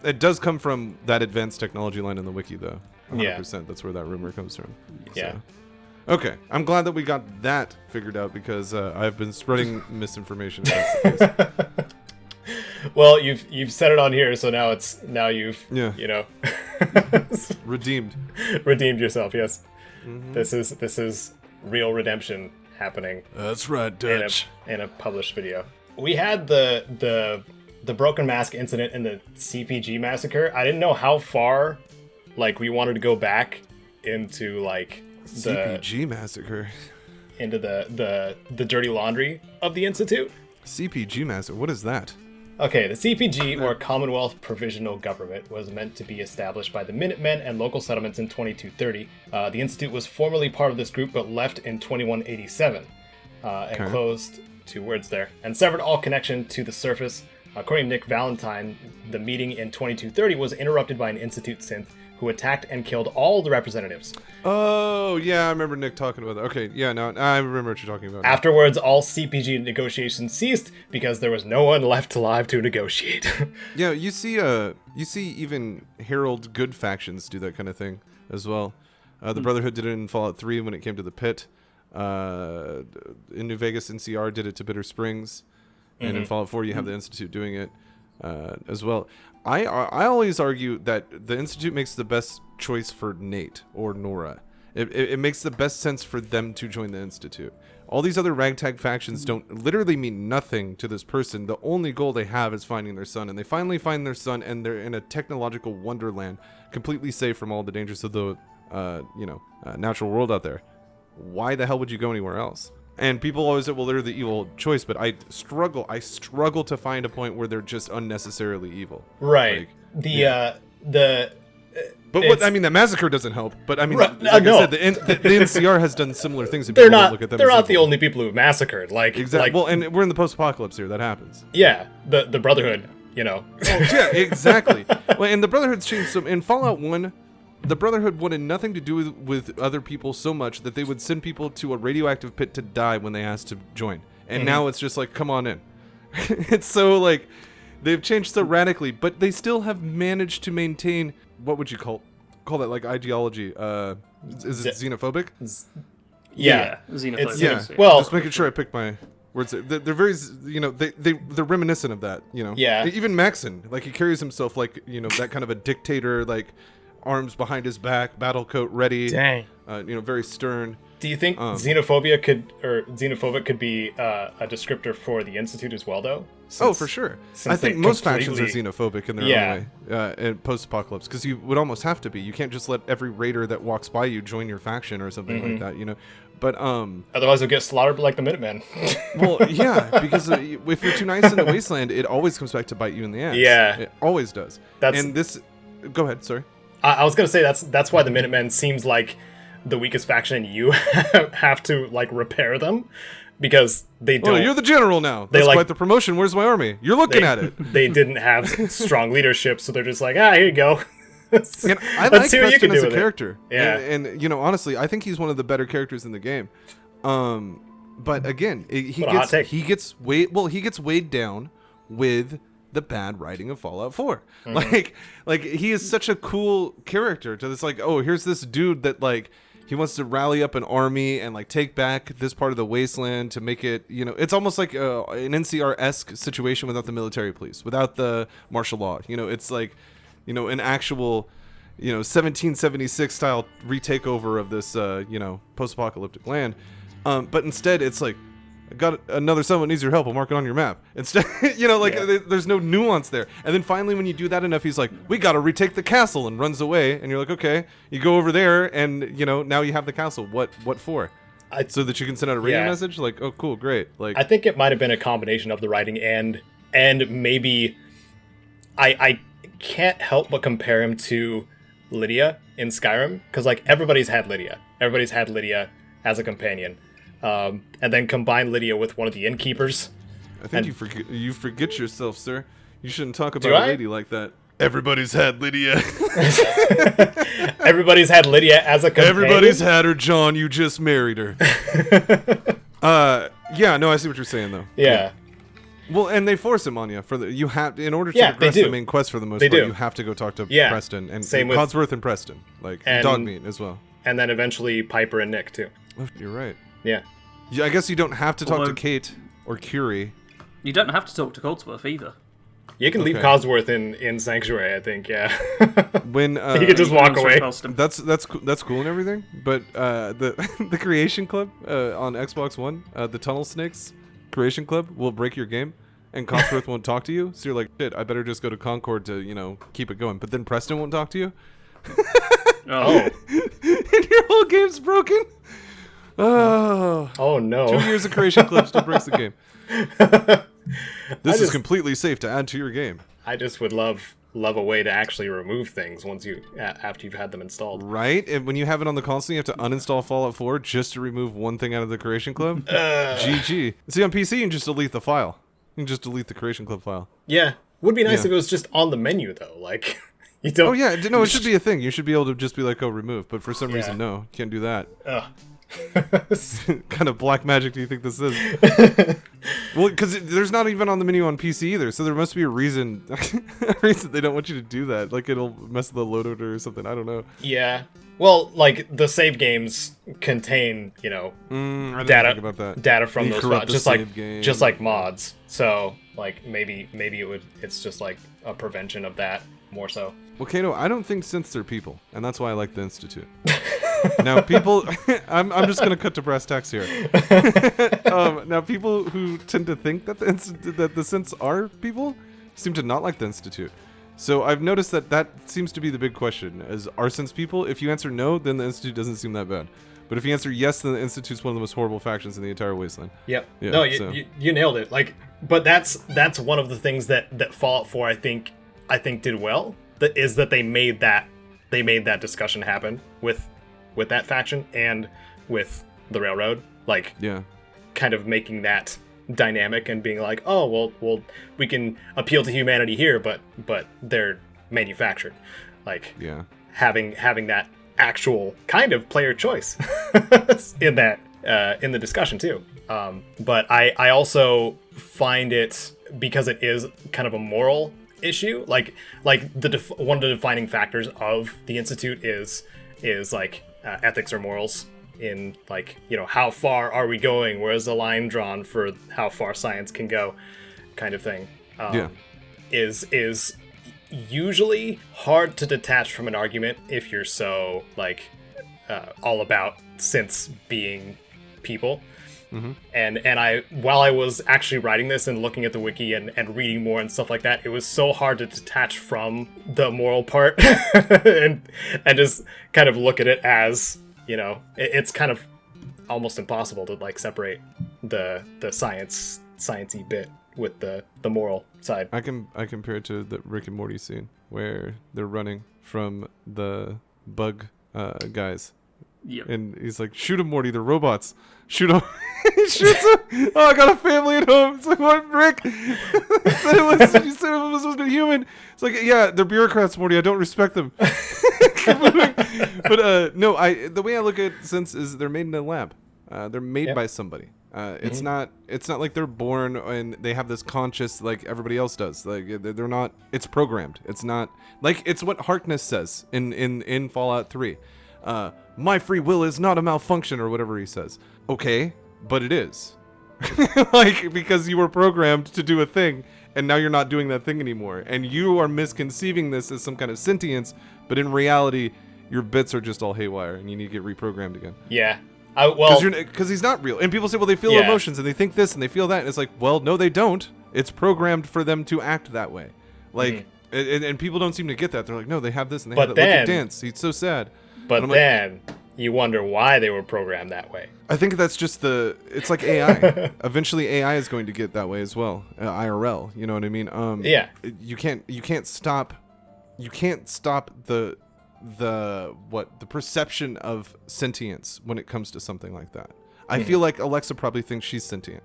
Speaker 4: it does come from that advanced technology line in the wiki though. 100%.
Speaker 1: Yeah.
Speaker 4: That's where that rumor comes from.
Speaker 1: Yeah.
Speaker 4: So. Okay, I'm glad that we got that figured out because I've been spreading misinformation.
Speaker 1: Well, you've said it on here, so now you've
Speaker 4: redeemed
Speaker 1: yourself. Yes, this is real redemption happening.
Speaker 4: That's right, Dutch.
Speaker 1: In a published video, we had the Broken Mask incident and the CPG massacre. I didn't know how far we wanted to go back into the
Speaker 4: CPG massacre,
Speaker 1: into the dirty laundry of the Institute.
Speaker 4: CPG massacre. What is that?
Speaker 1: Okay, the CPG, or Commonwealth Provisional Government, was meant to be established by the Minutemen and local settlements in 2230. The Institute was formerly part of this group, but left in 2187, and closed, 2 words there, and severed all connection to the surface. According to Nick Valentine, the meeting in 2230 was interrupted by an Institute synth who attacked and killed all the representatives.
Speaker 4: Oh, yeah, I remember Nick talking about that. Okay, yeah, no, I remember what you're talking about.
Speaker 1: Afterwards, all CPG negotiations ceased because there was no one left alive to negotiate.
Speaker 4: Yeah, you see even Herald good factions do that kind of thing as well. The Brotherhood did it in Fallout 3 when it came to the Pit. In New Vegas, NCR did it to Bitter Springs. And in Fallout 4, you have the Institute doing it as well. I always argue that the Institute makes the best choice for Nate or Nora. It makes the best sense for them to join the Institute. All these other ragtag factions don't literally mean nothing to this person. The only goal they have is finding their son, and they finally find their son, and they're in a technological wonderland, completely safe from all the dangers of the, natural world out there. Why the hell would you go anywhere else? And people always say, well, they're the evil choice, but I struggle to find a point where they're just unnecessarily evil.
Speaker 1: Right.
Speaker 4: Like, But
Speaker 1: it's-
Speaker 4: I mean, the massacre doesn't help. But I mean,
Speaker 1: Right,
Speaker 4: like
Speaker 1: no.
Speaker 4: I said, the NCR has done similar things. And
Speaker 1: they're
Speaker 4: people don't
Speaker 1: not.
Speaker 4: look at them
Speaker 1: They're
Speaker 4: as
Speaker 1: not the
Speaker 4: evil.
Speaker 1: only people who massacred. Like
Speaker 4: Exactly.
Speaker 1: Like,
Speaker 4: Well, and we're in the post-apocalypse here. That happens.
Speaker 1: yeah, the Brotherhood. You know.
Speaker 4: Yeah, exactly. Well, and the Brotherhood's changed. So in Fallout 1, the Brotherhood wanted nothing to do with other people so much that they would send people to a radioactive pit to die when they asked to join. And now it's just like, come on in. It's so like they've changed so radically, but they still have managed to maintain what would you call that, like, ideology? Is it xenophobic?
Speaker 1: Yeah.
Speaker 3: Xenophobic.
Speaker 4: Yeah.
Speaker 1: Well-
Speaker 4: just making sure I pick my words. They're very, they're reminiscent of that.
Speaker 1: Yeah.
Speaker 4: Even Maxon, like, he carries himself like, that kind of a dictator, like, arms behind his back, battle coat ready.
Speaker 2: Dang.
Speaker 4: Very stern.
Speaker 1: Do you think xenophobic could be a descriptor for the Institute as well, though?
Speaker 4: Oh, for sure. I think
Speaker 1: they
Speaker 4: most factions are
Speaker 1: completely-
Speaker 4: xenophobic in their
Speaker 1: Yeah.
Speaker 4: own way in post-apocalypse, because you would almost have to be. You can't just let every raider that walks by you join your faction or something like that, But
Speaker 1: Otherwise, they'll get slaughtered like the Minutemen.
Speaker 4: well, yeah, because if you're too nice in the wasteland, it always comes back to bite you in the ass.
Speaker 1: Yeah.
Speaker 4: It always does.
Speaker 1: That's-
Speaker 4: And this. Go ahead. Sorry.
Speaker 1: I was gonna say that's why the Minutemen seems like the weakest faction, and you have to like repair them because they don't.
Speaker 4: Oh, you're the general now. That's
Speaker 1: like-
Speaker 4: quite the promotion. Where's my army? You're looking at it.
Speaker 1: They didn't have strong leadership, so they're just like, here you go.
Speaker 4: And I
Speaker 1: Let's
Speaker 4: like
Speaker 1: see what you
Speaker 4: Preston
Speaker 1: can do
Speaker 4: as a
Speaker 1: with it.
Speaker 4: character.
Speaker 1: Yeah.
Speaker 4: And honestly, I think he's one of the better characters in the game. But again,
Speaker 1: What a hot take.
Speaker 4: he gets weighed down with the bad writing of Fallout 4.
Speaker 1: Mm-hmm.
Speaker 4: Like he is such a cool character to this, like, oh, here's this dude that, like, he wants to rally up an army and, like, take back this part of the wasteland to make it, it's almost like an NCR-esque situation without the military police, without the martial law. It's like, an actual, 1776 style retakeover of this, post-apocalyptic land. But instead, it's like, I got another someone needs your help. I'll mark it on your map. Instead, there's no nuance there. And then finally, when you do that enough, he's like, we got to retake the castle, and runs away. And you're like, okay. You go over there, and, now you have the castle. What for? So that you can send out a radio
Speaker 1: Yeah.
Speaker 4: message? Like, oh, cool, great. Like,
Speaker 1: I think it might have been a combination of the writing and maybe I can't help but compare him to Lydia in Skyrim, because like everybody's had Lydia as a companion. And then combine Lydia with one of the innkeepers.
Speaker 4: I think you forget yourself, sir. You shouldn't talk
Speaker 1: Do
Speaker 4: about a
Speaker 1: I?
Speaker 4: lady like that. Everybody's had Lydia.
Speaker 1: Everybody's had Lydia as a companion.
Speaker 4: Everybody's had her, John. You just married her. Yeah, no, I see what you're saying, though.
Speaker 1: Yeah.
Speaker 4: Well, and they force him on you you have, in order to
Speaker 1: Yeah, they
Speaker 4: progress
Speaker 1: do.
Speaker 4: the main quest for the most
Speaker 1: They
Speaker 4: part,
Speaker 1: do.
Speaker 4: you have to go talk to
Speaker 1: Yeah.
Speaker 4: Preston and
Speaker 1: Same with-
Speaker 4: Codsworth and Preston, like
Speaker 1: And-
Speaker 4: Dogmeat as well.
Speaker 1: And then eventually Piper and Nick too.
Speaker 4: Oh, you're right.
Speaker 1: Yeah.
Speaker 4: Yeah, I guess you don't have to talk to
Speaker 3: Although-
Speaker 4: Kate or Curie.
Speaker 3: You don't have to talk to Codsworth either.
Speaker 1: You can leave
Speaker 4: Okay.
Speaker 1: Cosworth in Sanctuary, I think, yeah.
Speaker 4: When
Speaker 1: You could just walk
Speaker 3: Answer
Speaker 1: away.
Speaker 3: past him.
Speaker 4: that's cool and everything, but the the Creation Club on Xbox One, the Tunnel Snakes Creation Club will break your game, and Codsworth won't talk to you. So you're like, shit, I better just go to Concord to keep it going. But then Preston won't talk to you,
Speaker 3: Oh.
Speaker 4: and your whole game's broken. Oh,
Speaker 1: Oh no.
Speaker 4: 2 years of Creation Club still breaks the game. This is
Speaker 1: just-
Speaker 4: completely safe to add to your game,
Speaker 1: I just would love a way to actually remove things once after you've had them installed.
Speaker 4: right? And when you have it on the console, you have to uninstall Fallout 4 just to remove one thing out of the Creation Club. GG. See, on PC, you can just delete the file. You can just delete the Creation Club file.
Speaker 1: Yeah. Would be nice
Speaker 4: Yeah.
Speaker 1: if it was just on the menu though. Like you don't
Speaker 4: Oh yeah, no, it should be a thing. You should be able to just be like, oh, remove. But for some reason,
Speaker 1: Yeah.
Speaker 4: no, you can't do that.
Speaker 1: Ugh.
Speaker 4: Kind of black magic do you think this is? Well, because there's not even on the menu on PC either, so there must be a reason. A reason they don't want you to do that. Like it'll mess with the load order or something. I don't know.
Speaker 1: Yeah. Well, like the save games contain,
Speaker 4: I didn't
Speaker 1: data
Speaker 4: think about that.
Speaker 1: data from
Speaker 4: You
Speaker 1: those
Speaker 4: corrupt
Speaker 1: files,
Speaker 4: the
Speaker 1: just like
Speaker 4: save game.
Speaker 1: just like mods. So like maybe it's just like a prevention of that more so.
Speaker 4: Well, Caedo, I don't think synths are people, and that's why I like the Institute. Now, people, I'm just going to cut to brass tacks here. Now, people who tend to think that the synths are people seem to not like the Institute. So I've noticed that seems to be the big question: are synths people? If you answer no, then the Institute doesn't seem that bad. But if you answer yes, then the Institute's one of the most horrible factions in the entire Wasteland.
Speaker 1: Yep.
Speaker 4: Yeah,
Speaker 1: No,
Speaker 4: so.
Speaker 1: you nailed it. Like, but that's one of the things that Fallout 4 I think did well. That is that they made that discussion happen with that faction and with the Railroad. Like,
Speaker 4: Yeah.
Speaker 1: kind of making that dynamic and being like, oh well, we can appeal to humanity here, but they're manufactured. Like,
Speaker 4: Yeah.
Speaker 1: having that actual kind of player choice in the discussion too. But I also find it, because it is kind of a moral issue, like one of the defining factors of the Institute is like ethics or morals, in like, you know, how far are we going, where's the line drawn for how far science can go, kind of thing. Is usually hard to detach from an argument if you're so like all about synths being people.
Speaker 4: Mm-hmm.
Speaker 1: And I, while I was actually writing this and looking at the wiki and reading more and stuff like that, it was so hard to detach from the moral part and just kind of look at it as, you know, it's kind of almost impossible to like separate the sciencey bit with the moral side.
Speaker 4: I compare it to the Rick and Morty scene where they're running from the bug guys.
Speaker 3: Yep.
Speaker 4: And he's like, shoot him, Morty, they're robots. Shoot him. He shoots him. Oh, I got a family at home. It's like, what, Rick? You said it was supposed to be human. It's like, yeah, they're bureaucrats, Morty. I don't respect them. But no, the way I look at synths is they're made in a lab. They're made by somebody. It's not like they're born and they have this conscious like everybody else does. Like, they're not. It's programmed. It's not like, it's what Harkness says in Fallout 3. My free will is not a malfunction, or whatever he says. Okay, but it is. Like, because you were programmed to do a thing, and now you're not doing that thing anymore. And you are misconceiving this as some kind of sentience, but in reality, your bits are just all haywire, and you need to get reprogrammed again.
Speaker 1: Yeah.
Speaker 4: Because he's not real. And people say, well, they feel emotions, and they think this, and they feel that. And it's like, well, no, they don't. It's programmed for them to act that way. Like, and people don't seem to get that. They're like, no, they have this, and they have that. Look at Dance. He's so sad.
Speaker 1: But then you wonder why they were programmed that way.
Speaker 4: I think that's just it's like AI. Eventually AI is going to get that way as well. IRL, you know what I mean?
Speaker 1: Yeah.
Speaker 4: You can't stop the perception of sentience when it comes to something like that. I feel like Alexa probably thinks she's sentient,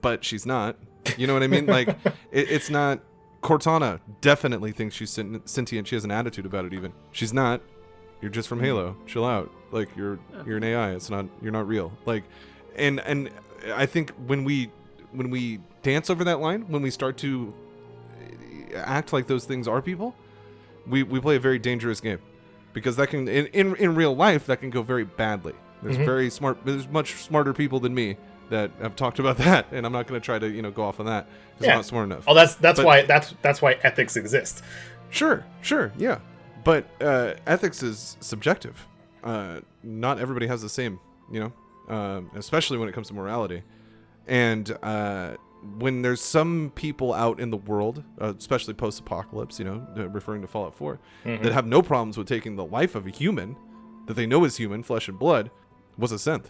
Speaker 4: but she's not. You know what I mean? Like, it's not. Cortana definitely thinks she's sentient. She has an attitude about it even. She's not. You're just from Halo. Chill out. Like, you're an AI. You're not real. Like, and I think when we dance over that line, when we start to act like those things are people, we play a very dangerous game, because that can in real life that can go very badly. There's much smarter people than me that have talked about that, and I'm not going to try to go off on that because I'm not smart enough.
Speaker 1: Oh, that's why ethics exist.
Speaker 4: Sure, yeah. But ethics is subjective. Not everybody has the same, especially when it comes to morality. And when there's some people out in the world, especially post-apocalypse, referring to Fallout 4, that have no problems with taking the life of a human that they know is human, flesh and blood, what's a synth?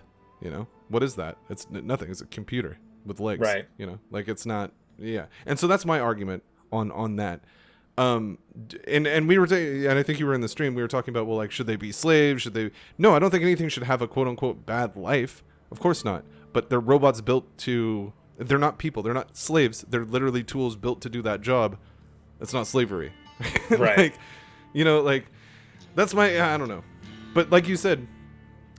Speaker 4: What is that? It's nothing. It's a computer with legs.
Speaker 1: Right.
Speaker 4: Like, it's not. Yeah. And so that's my argument on that. And we were and I think you were in the stream, we were talking about, well, like, should they be slaves? No, I don't think anything should have a quote unquote bad life. Of course not. But they're robots they're not people. They're not slaves. They're literally tools built to do that job. That's not slavery.
Speaker 1: Right.
Speaker 4: like that's I don't know. But like you said,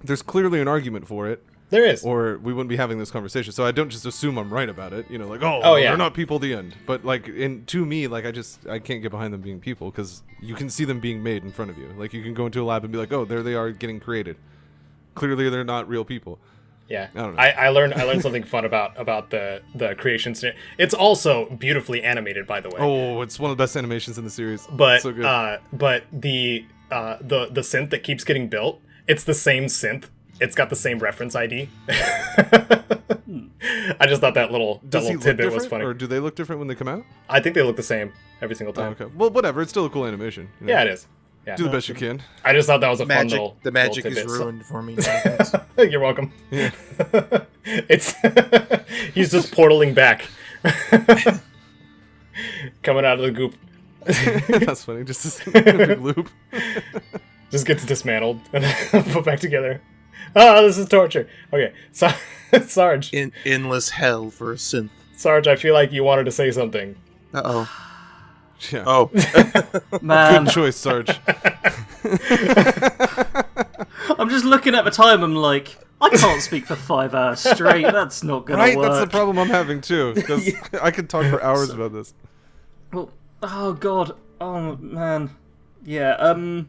Speaker 4: there's clearly an argument for it.
Speaker 1: There is.
Speaker 4: Or we wouldn't be having this conversation. So I don't just assume I'm right about it. Like, they're not people, the end. But like, to me, like, I can't get behind them being people, because you can see them being made in front of you. Like, you can go into a lab and be like, oh, there they are getting created. Clearly they're not real people.
Speaker 1: Yeah.
Speaker 4: I don't know.
Speaker 1: I learned something fun about the creation scenario. It's also beautifully animated, by the way.
Speaker 4: Oh, it's one of the best animations in the series.
Speaker 1: But
Speaker 4: so good.
Speaker 1: But the synth that keeps getting built it's the same synth. It's got the same reference ID. I just thought that little tidbit was funny.
Speaker 4: Or do they look different when they come out?
Speaker 1: I think they look the same every single
Speaker 4: Oh,
Speaker 1: time.
Speaker 4: okay. Well, whatever. It's still a cool animation. You know?
Speaker 1: Yeah, it is. Yeah.
Speaker 4: Do the best you can.
Speaker 1: I just thought that was a fun
Speaker 2: Magic.
Speaker 1: little
Speaker 2: The magic
Speaker 1: little
Speaker 2: is
Speaker 1: tidbit.
Speaker 2: ruined for me. Now, thanks.
Speaker 1: You're welcome.
Speaker 4: Yeah.
Speaker 1: It's he's just portaling back, coming out of the goop.
Speaker 4: That's funny. Just a big loop.
Speaker 1: Just gets dismantled and put back together. Oh, this is torture. Okay, so Sarge.
Speaker 2: In endless hell for a synth.
Speaker 1: Sarge, I feel like you wanted to say something.
Speaker 2: Uh-oh.
Speaker 4: Yeah.
Speaker 2: Oh.
Speaker 3: Man,
Speaker 4: Good choice, Sarge.
Speaker 3: I'm just looking at the time. I'm like, I can't speak for 5 hours straight. That's not gonna
Speaker 4: Right?
Speaker 3: work.
Speaker 4: That's the problem I'm having too. Because I could talk for hours about this.
Speaker 3: Well, oh god, oh man, yeah. I'm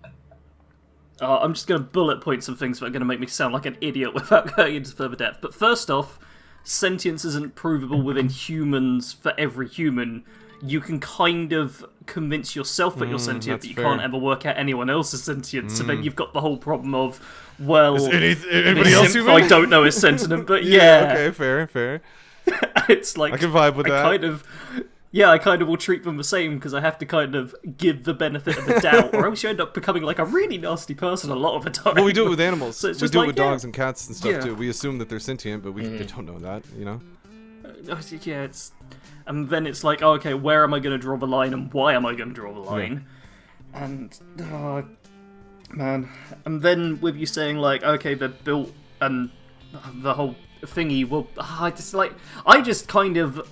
Speaker 3: just gonna bullet point some things that are gonna make me sound like an idiot without going into further depth. But first off, sentience isn't provable within humans for every human. You can kind of convince yourself that you're sentient,
Speaker 4: that's
Speaker 3: but you
Speaker 4: fair.
Speaker 3: can't ever work out anyone else's sentient. So then you've got the whole problem of, well,
Speaker 4: Anybody
Speaker 3: this
Speaker 4: else
Speaker 3: synth
Speaker 4: human?
Speaker 3: I don't know is sentient, but yeah,
Speaker 4: Okay, fair.
Speaker 3: it's like
Speaker 4: I can vibe with that.
Speaker 3: I kind of will treat them the same because I have to kind of give the benefit of the doubt, or else you end up becoming like a really nasty person a lot of the time.
Speaker 4: Well, we do it with animals.
Speaker 3: So it's
Speaker 4: We
Speaker 3: just
Speaker 4: do it
Speaker 3: like,
Speaker 4: with
Speaker 3: yeah.
Speaker 4: dogs and cats and stuff
Speaker 3: Yeah.
Speaker 4: too. We assume that they're sentient, but they don't know that, you know?
Speaker 3: Yeah, it's, and then it's like, oh, okay, where am I going to draw the line, and why am I going to draw the line? And man, and then with you saying like, okay, they're built and the whole thingy. Well, I just kind of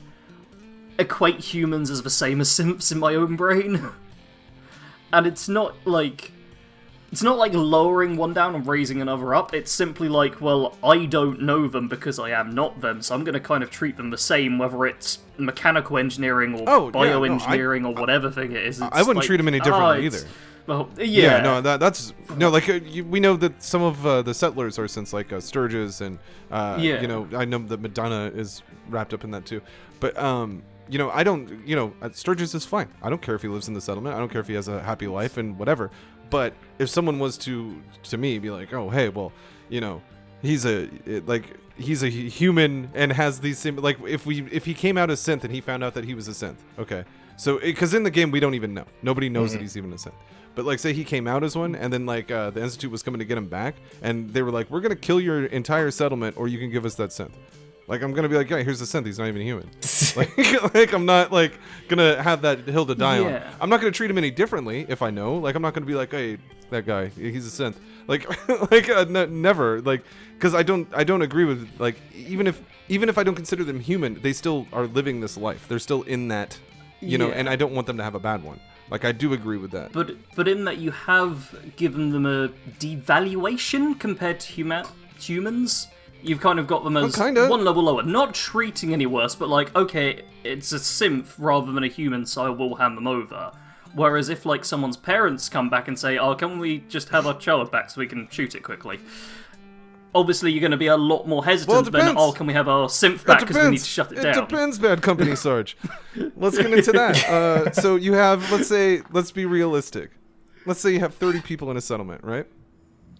Speaker 3: equate humans as the same as simps in my own brain, and it's not like lowering one down and raising another up. It's simply like, well, I don't know them because I am not them, so I'm going to kind of treat them the same, whether it's mechanical engineering or bioengineering or whatever thing it is.
Speaker 4: I wouldn't treat them any differently either.
Speaker 3: Well, yeah.
Speaker 4: No, that's no, like we know that some of the settlers are since like Sturges and you know, I know that Madonna is wrapped up in that too, but you know, I don't, you know, Sturgis is fine. I don't care if he lives in the settlement. I don't care if he has a happy life and whatever. But if someone was to me be like, oh, hey, well, you know, he's a human and has these same, like, if he came out as synth and he found out that he was a synth, okay, so because in the game we don't even know, nobody knows that he's even a synth. But like, say he came out as one, and then like the Institute was coming to get him back, and they were like, we're gonna kill your entire settlement, or you can give us that synth. Like, I'm gonna be like, yeah, here's the synth. He's not even human. like I'm not like gonna have that hill to die on. I'm not gonna treat him any differently if I know. Like, I'm not gonna be like, hey, that guy, he's a synth. Like, never. Like, because I don't agree with, like, even if I don't consider them human, they still are living this life. They're still in that, you know. And I don't want them to have a bad one. Like, I do agree with that.
Speaker 3: But in that you have given them a devaluation compared to humans. You've kind of got them as one level lower. Not treating any worse, but like, okay, it's a synth rather than a human, so I will hand them over. Whereas if, like, someone's parents come back and say, oh, can we just have our child back so we can shoot it quickly? Obviously, you're going to be a lot more hesitant than, oh, can we have our synth back because we need to shut it down?
Speaker 4: It depends, Bad Company Sarge. Let's get into that. So you have, let's be realistic. Let's say you have 30 people in a settlement, right?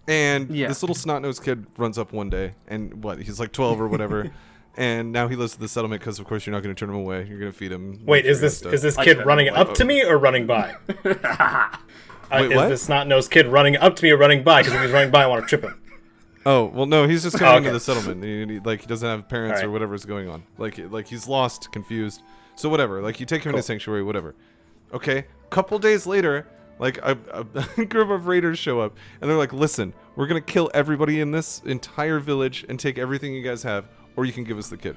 Speaker 4: And this little snot-nosed kid runs up one day, and he's like 12 or whatever, and now he lives in the settlement because, of course, you're not going to turn him away. You're going to feed him.
Speaker 1: Wait, is this kid running up to me or running by?
Speaker 4: Wait,
Speaker 1: is
Speaker 4: what?
Speaker 1: this snot-nosed kid running up to me or running by? Because if he's running by, I want to trip him.
Speaker 4: Oh, well, no, he's just coming into the settlement. He doesn't have parents or whatever's going on. Like he's lost, confused. So whatever. Like, you take him into sanctuary, whatever. Okay, couple days later, like, a group of raiders show up, and they're like, listen, we're going to kill everybody in this entire village and take everything you guys have, or you can give us the kid.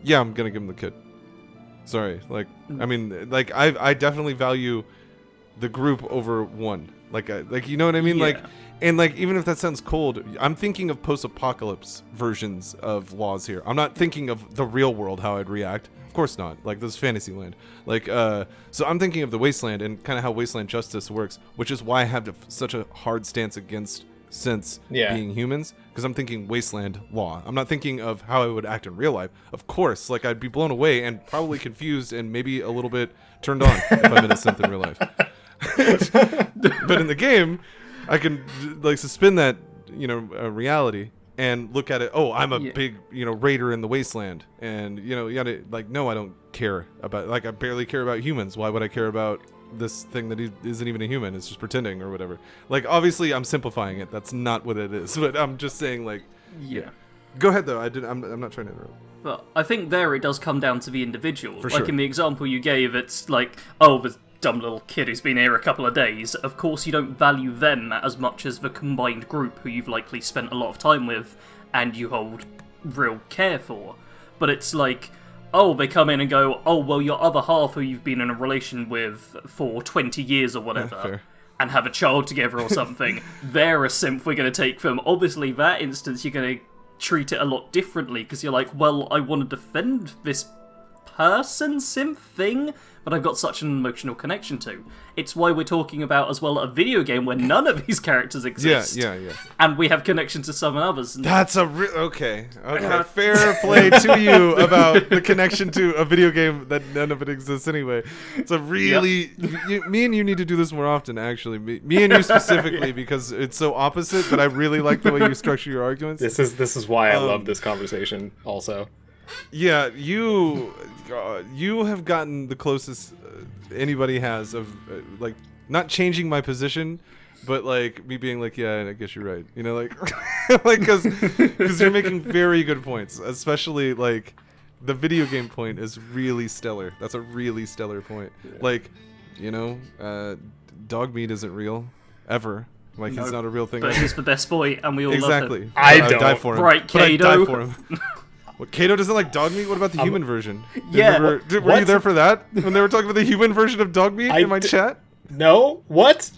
Speaker 4: Yeah, I'm going to give him the kid. Sorry. Like, I mean, like, I definitely value the group over one. Like, you know what I mean?
Speaker 3: Yeah.
Speaker 4: Like, and like, even if that sounds cold, I'm thinking of post-apocalypse versions of laws here. I'm not thinking of the real world, how I'd react. Of course not. Like, this is Fantasyland. Like, so I'm thinking of the Wasteland and kind of how Wasteland justice works, which is why I have such a hard stance against synths being humans, because I'm thinking Wasteland law. I'm not thinking of how I would act in real life. Of course, like, I'd be blown away and probably confused and maybe a little bit turned on if I'm in a synth in real life. But in the game, I can, like, suspend that, reality and look at it. Oh, I'm a
Speaker 3: Yeah.
Speaker 4: big, raider in the wasteland, and you gotta like, no, I don't care about. Like, I barely care about humans. Why would I care about this thing that isn't even a human? It's just pretending or whatever. Like, obviously, I'm simplifying it. That's not what it is. But I'm just saying, like,
Speaker 3: Yeah.
Speaker 4: go ahead though. I'm not trying to interrupt.
Speaker 3: But I think there it does come down to the individual.
Speaker 4: For
Speaker 3: like
Speaker 4: sure.
Speaker 3: in the example you gave, it's like, oh, the dumb little kid who's been here a couple of days. Of course, you don't value them as much as the combined group who you've likely spent a lot of time with and you hold real care for. But it's like, oh, they come in and go, oh, well, your other half who you've been in a relation with for 20 years or whatever,
Speaker 4: fair.
Speaker 3: and have a child together or something, they're a simp we're going to take them. Obviously, that instance, you're going to treat it a lot differently, because you're like, well, I want to defend this person simp thing, but I've got such an emotional connection to. It's why we're talking about, as well, a video game where none of these characters exist.
Speaker 4: Yeah.
Speaker 3: And we have connection to some others. And
Speaker 4: That's a okay. Fair play to you about the connection to a video game that none of it exists anyway. It's a really me and you need to do this more often. Actually, me and you specifically, because it's so opposite. But I really like the way you structure your arguments.
Speaker 1: This is why I love this conversation. Also,
Speaker 4: Yeah, you have gotten the closest anybody has of like not changing my position, but like me being like, yeah, I guess you're right. Like because you're making very good points, especially like the video game point is really stellar. That's a really stellar point. Yeah. Like, dog meat isn't real ever. Like, he's not a real thing.
Speaker 3: But he's the best boy, and we all
Speaker 4: exactly.
Speaker 3: love him.
Speaker 1: I
Speaker 4: I'd
Speaker 1: don't.
Speaker 4: die for him.
Speaker 3: Right,
Speaker 4: But I'd die
Speaker 3: Caedo.
Speaker 4: for him. What, Caedo doesn't like dog meat? What about the human version?
Speaker 3: Yeah.
Speaker 4: Were
Speaker 1: What?
Speaker 4: you there for that? When they were talking about the human version of dog meat in my chat?
Speaker 1: No, what?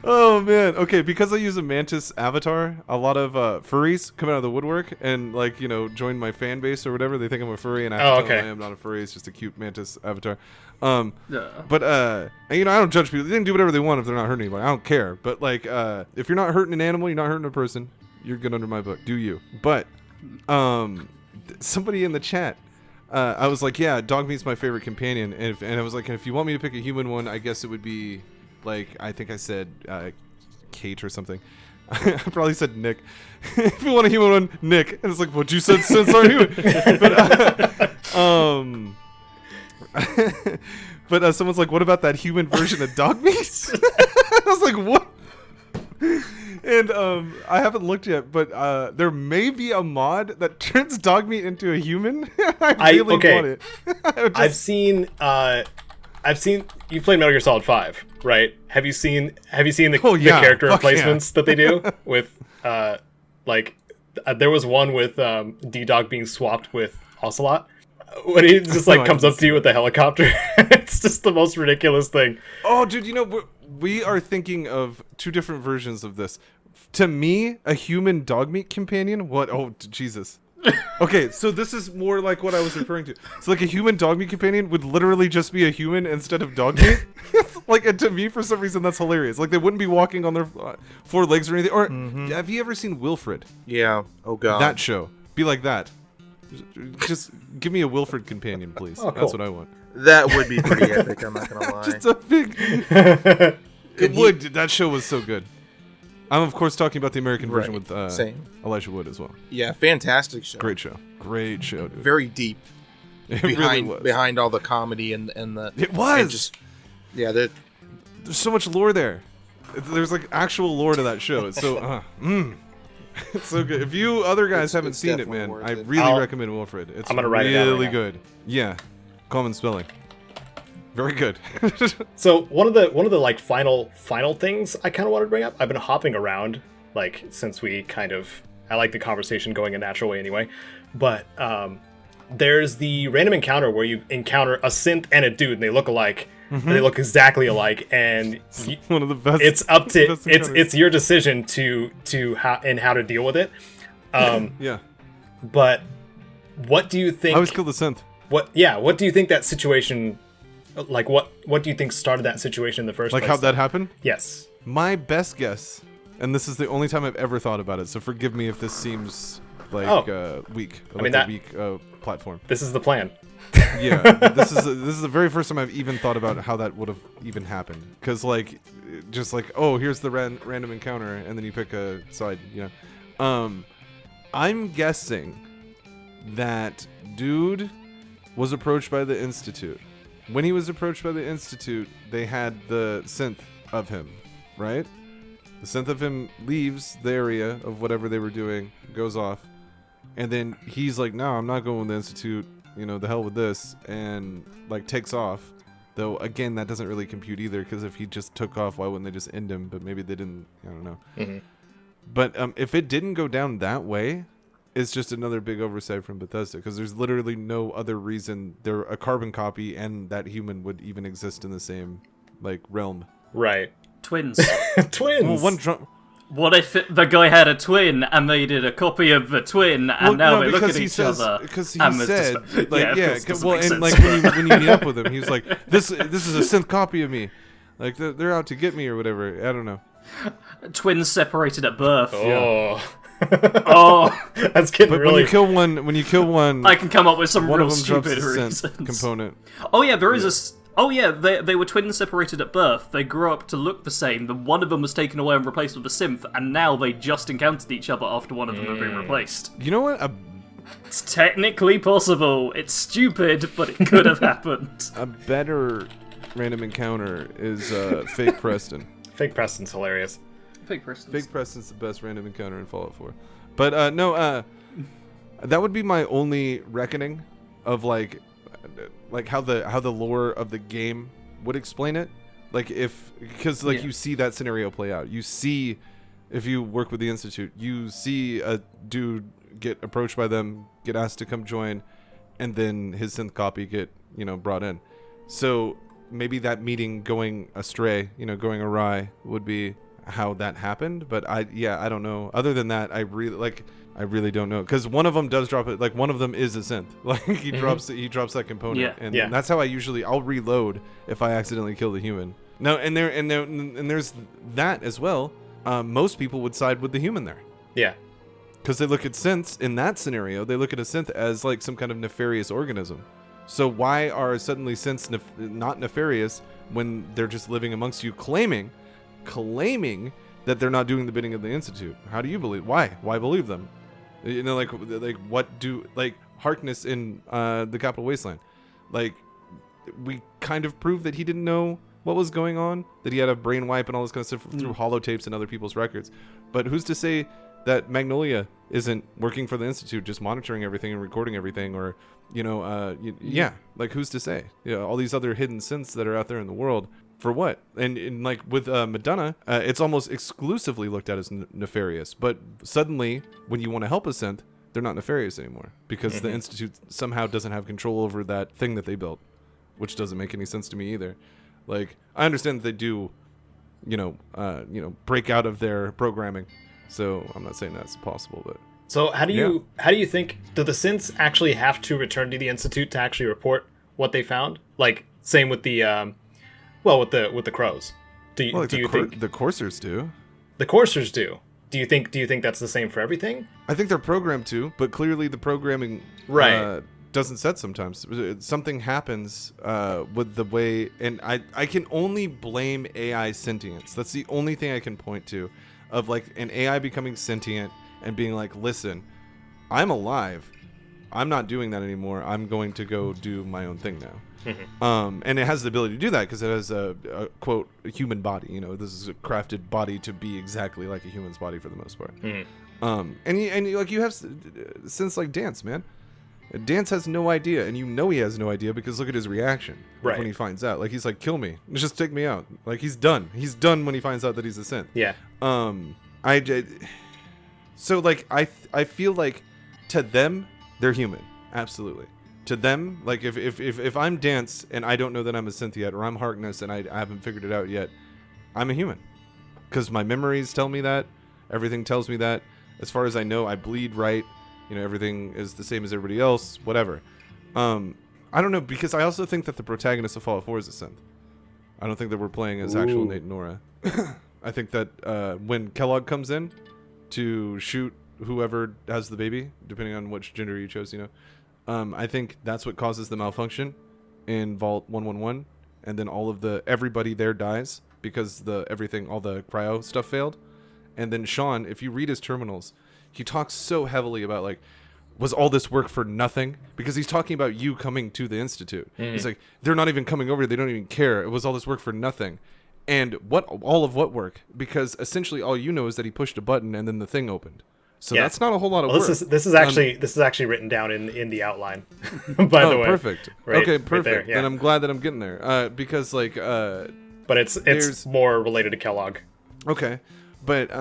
Speaker 4: Oh, man. Okay, because I use a Mantis avatar, a lot of furries come out of the woodwork and, like, join my fan base or whatever. They think I'm a furry, and I have to tell them I am not a furry. It's just a cute Mantis avatar. But, I don't judge people. They can do whatever they want if they're not hurting anybody. I don't care. But, like, if you're not hurting an animal, you're not hurting a person, you're good under my book. Do you. But somebody in the chat, I was like, yeah, dog meat's my favorite companion, and I was like, if you want me to pick a human one, I guess it would be, like, I think I said Kate or something. I probably said Nick. If you want a human one, Nick. And it's like, what you said since our human. But someone's like, what about that human version of dog meat? I was like, what? And I haven't looked yet, but there may be a mod that turns dog meat into a human. I really want it.
Speaker 1: I've seen you've played Metal Gear Solid 5, right? Have you seen the character replacements that they do with there was one with D-Dog being swapped with Ocelot when he just comes up to you with the helicopter. It's just the most ridiculous thing.
Speaker 4: Oh, dude, we are thinking of two different versions of this. To me, a human dog meat companion? What? Oh, Jesus. Okay, so this is more like what I was referring to. So, like, a human dog meat companion would literally just be a human instead of dog meat. Like, and to me, for some reason, that's hilarious. Like, they wouldn't be walking on their 4 legs or anything. Or, have you ever seen Wilfred?
Speaker 2: Yeah. Oh, God.
Speaker 4: That show. Be like that. Just give me a Wilfred companion, please.
Speaker 1: Oh, cool.
Speaker 4: That's what I want.
Speaker 2: That would be pretty epic, I'm not going to lie.
Speaker 4: Just a big... It would. That show was so good. I'm, of course, talking about the American version with Elijah Wood as well.
Speaker 2: Yeah, fantastic show.
Speaker 4: Great show. Great show, dude.
Speaker 2: Very deep.
Speaker 4: It
Speaker 2: behind
Speaker 4: really was.
Speaker 2: behind all the comedy and the...
Speaker 4: It was!
Speaker 2: And just, yeah,
Speaker 4: there's so much lore there. There's, like, actual lore to that show. It's so... It's so good. If you other guys haven't seen it, man, I really recommend Wilfred. It's
Speaker 1: I'm gonna write it down
Speaker 4: really
Speaker 1: right
Speaker 4: good. Yeah. Common spelling. Very good.
Speaker 1: So one of the like final things I kind of wanted to bring up. I've been hopping around since I like the conversation going a natural way anyway. But there's the random encounter where you encounter a synth and a dude, and they look alike. Mm-hmm. And they look exactly alike, and
Speaker 4: one of the best.
Speaker 1: It's up to it's your decision to how to deal with it.
Speaker 4: Yeah.
Speaker 1: But what do you think?
Speaker 4: I always kill the synth.
Speaker 1: What do you think that situation? Like what do you think started that situation in the first place?
Speaker 4: Like how'd that happen?
Speaker 1: Yes.
Speaker 4: My best guess, and this is the only time I've ever thought about it, so forgive me if this seems week.
Speaker 1: I mean, that
Speaker 4: week platform.
Speaker 1: This is the plan.
Speaker 4: Yeah, this is the very first time I've even thought about how that would have even happened. Because just oh, here's the random encounter, and then you pick a side. I'm guessing that dude was approached by the Institute. When he was approached by the Institute, they had the synth of him, right? The synth of him leaves the area of whatever they were doing, goes off, and then he's like, no, I'm not going with the Institute, the hell with this, and takes off. Though, again, that doesn't really compute either, because if he just took off, why wouldn't they just end him? But maybe they didn't, I don't know.
Speaker 1: Mm-hmm.
Speaker 4: But if it didn't go down that way, it's just another big oversight from Bethesda, because there's literally no other reason they're a carbon copy and that human would even exist in the same realm.
Speaker 1: Right.
Speaker 3: Twins.
Speaker 1: Twins.
Speaker 4: Well,
Speaker 3: What if the guy had a twin and they did a copy of the twin, and now they look at each other?
Speaker 4: Because he
Speaker 3: and
Speaker 4: said,
Speaker 3: when
Speaker 4: you meet up with him, he was like, "This is a synth copy of me, they're out to get me or whatever." I don't know.
Speaker 3: Twins separated at birth.
Speaker 1: Oh.
Speaker 3: Oh,
Speaker 1: That's getting
Speaker 4: But
Speaker 1: really...
Speaker 4: when you kill one,
Speaker 3: I can come up with some
Speaker 4: one
Speaker 3: real
Speaker 4: of them drops
Speaker 3: stupid
Speaker 4: the
Speaker 3: reasons.
Speaker 4: synth component.
Speaker 3: Oh yeah, there is a. Oh yeah, they were twins separated at birth. They grew up to look the same. Then one of them was taken away and replaced with a synth, and now they just encountered each other after one of them had been replaced.
Speaker 4: You know what?
Speaker 3: It's technically possible. It's stupid, but it could have happened.
Speaker 4: A better random encounter is Fake Preston.
Speaker 1: Fake Preston's hilarious.
Speaker 3: Fake Preston's.
Speaker 4: Fake Preston's the best random encounter in Fallout 4. But that would be my only reckoning of how the lore of the game would explain it. Because you see that scenario play out. You see, if you work with the Institute, you see a dude get approached by them, get asked to come join, and then his synth copy get brought in. So maybe that meeting going astray, going awry, would be how that happened. But I don't know. Other than that, I really don't know, because one of them does drop it. One of them is a synth. He drops that component, and that's how I'll reload if I accidentally kill the human. No, and there's that as well. Most people would side with the human there.
Speaker 1: Yeah.
Speaker 4: Because they look at synths in that scenario. They look at a synth as some kind of nefarious organism. So why are suddenly synths not nefarious when they're just living amongst you, claiming that they're not doing the bidding of the Institute? How do you believe? Why believe them? What do Harkness in the Capital Wasteland? We kind of proved that he didn't know what was going on, that he had a brain wipe and all this kind of stuff through holotapes and other people's records. But who's to say that Magnolia isn't working for the Institute, just monitoring everything and recording everything? Or who's to say? All these other hidden synths that are out there in the world. For what? And with Madonna, it's almost exclusively looked at as nefarious. But suddenly, when you want to help a synth, they're not nefarious anymore, because the Institute somehow doesn't have control over that thing that they built, which doesn't make any sense to me either. I understand that they do, break out of their programming. So I'm not saying that's possible, but.
Speaker 1: So how do you think, do the synths actually have to return to the Institute to actually report what they found? Same with the. With the crows. Do you think
Speaker 4: the coursers do?
Speaker 1: The coursers do. Do you think that's the same for everything?
Speaker 4: I think they're programmed to, but clearly the programming doesn't set sometimes. Something happens with the way, and I can only blame AI sentience. That's the only thing I can point to, of an AI becoming sentient and being listen, I'm alive. I'm not doing that anymore. I'm going to go do my own thing now. Mm-hmm. And it has the ability to do that because it has a quote a human body. This is a crafted body to be exactly like a human's body for the most part. Mm-hmm. And you have since Dance, man. Dance has no idea, and he has no idea because look at his reaction when he finds out. He's like, kill me, just take me out. He's done. He's done when he finds out that he's a synth.
Speaker 1: Yeah.
Speaker 4: I feel like to them they're human, absolutely. To them, if I'm Dance and I don't know that I'm a synth yet, or I'm Harkness and I haven't figured it out yet, I'm a human. Because my memories tell me that. Everything tells me that. As far as I know, I bleed right. Everything is the same as everybody else, whatever. I don't know, because I also think that the protagonist of Fallout 4 is a synth. I don't think that we're playing as actual Nate and Nora. I think that when Kellogg comes in to shoot whoever has the baby, depending on which gender you chose, I think that's what causes the malfunction in Vault 111, and then everybody there dies because all the cryo stuff failed. And then Sean, if you read his terminals, he talks so heavily about like, was all this work for nothing? Because he's talking about you coming to the Institute. He's like, they're not even coming over. They don't even care. It was all this work for nothing. And all of what work? Because essentially all you know is that he pushed a button and then the thing opened. So that's not a whole lot of work.
Speaker 1: This is actually written down in the outline. By the way.
Speaker 4: Perfect.
Speaker 1: Right,
Speaker 4: okay, perfect.
Speaker 1: Right there, yeah.
Speaker 4: Then I'm glad that I'm getting there. Because like
Speaker 1: but it's more related to Kellogg.
Speaker 4: Okay. But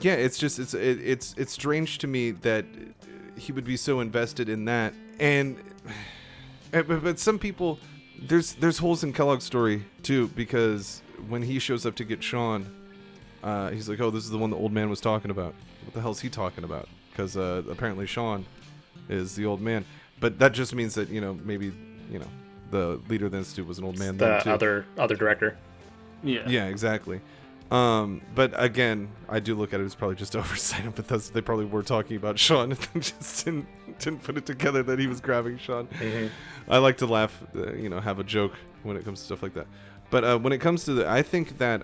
Speaker 4: yeah, it's strange to me that he would be so invested in that. And but some people, there's holes in Kellogg's story too, because when he shows up to get Sean, he's like, oh, this is the one the old man was talking about. What the hell is he talking about? Because apparently Sean is the old man. But that just means that, maybe, the leader of the Institute was an old man.
Speaker 1: The other director.
Speaker 3: Yeah.
Speaker 4: Yeah, exactly. But again, I do look at it as probably just oversight of Bethesda. They probably were talking about Sean and just didn't put it together that he was grabbing Sean. Mm-hmm. I like to laugh, have a joke when it comes to stuff like that. But when it comes to I think that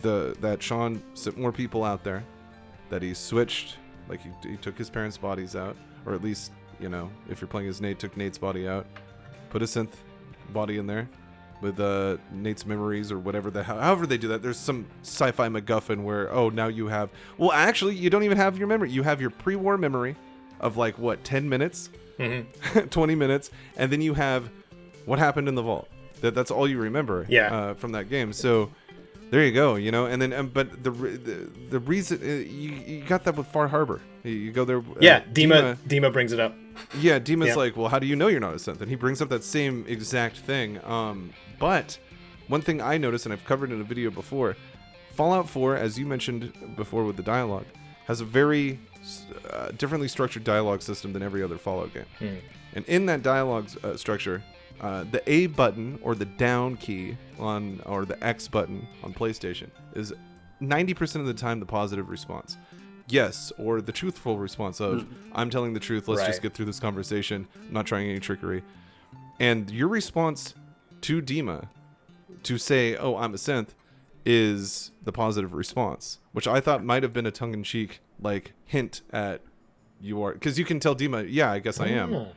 Speaker 4: that Sean sent more people out there, that he switched, like he took his parents' bodies out, or at least, if you're playing as Nate, took Nate's body out, put a synth body in there with Nate's memories or whatever however they do that. There's some sci-fi MacGuffin where, now you have, well, actually, you don't even have your memory. You have your pre-war memory of 10 minutes, 20 minutes, and then you have what happened in the vault. That's all you remember from that game. So there you go, and then but the reason you got that with Far Harbor. You go there.
Speaker 1: Yeah, Dima brings it up.
Speaker 4: Yeah, Dima's like, well, how do you know you're not a synth? And he brings up that same exact thing. But one thing I noticed, and I've covered in a video before, Fallout 4, as you mentioned before with the dialogue, has a very differently structured dialogue system than every other Fallout game. And in that dialogue structure, the A button or the down key or the X button on PlayStation is 90% of the time the positive response. Yes, or the truthful response of, I'm telling the truth, let's just get through this conversation, I'm not trying any trickery. And your response to Dima to say, oh, I'm a synth, is the positive response, which I thought might have been a tongue-in-cheek hint at you are, because you can tell Dima, yeah, I guess I am.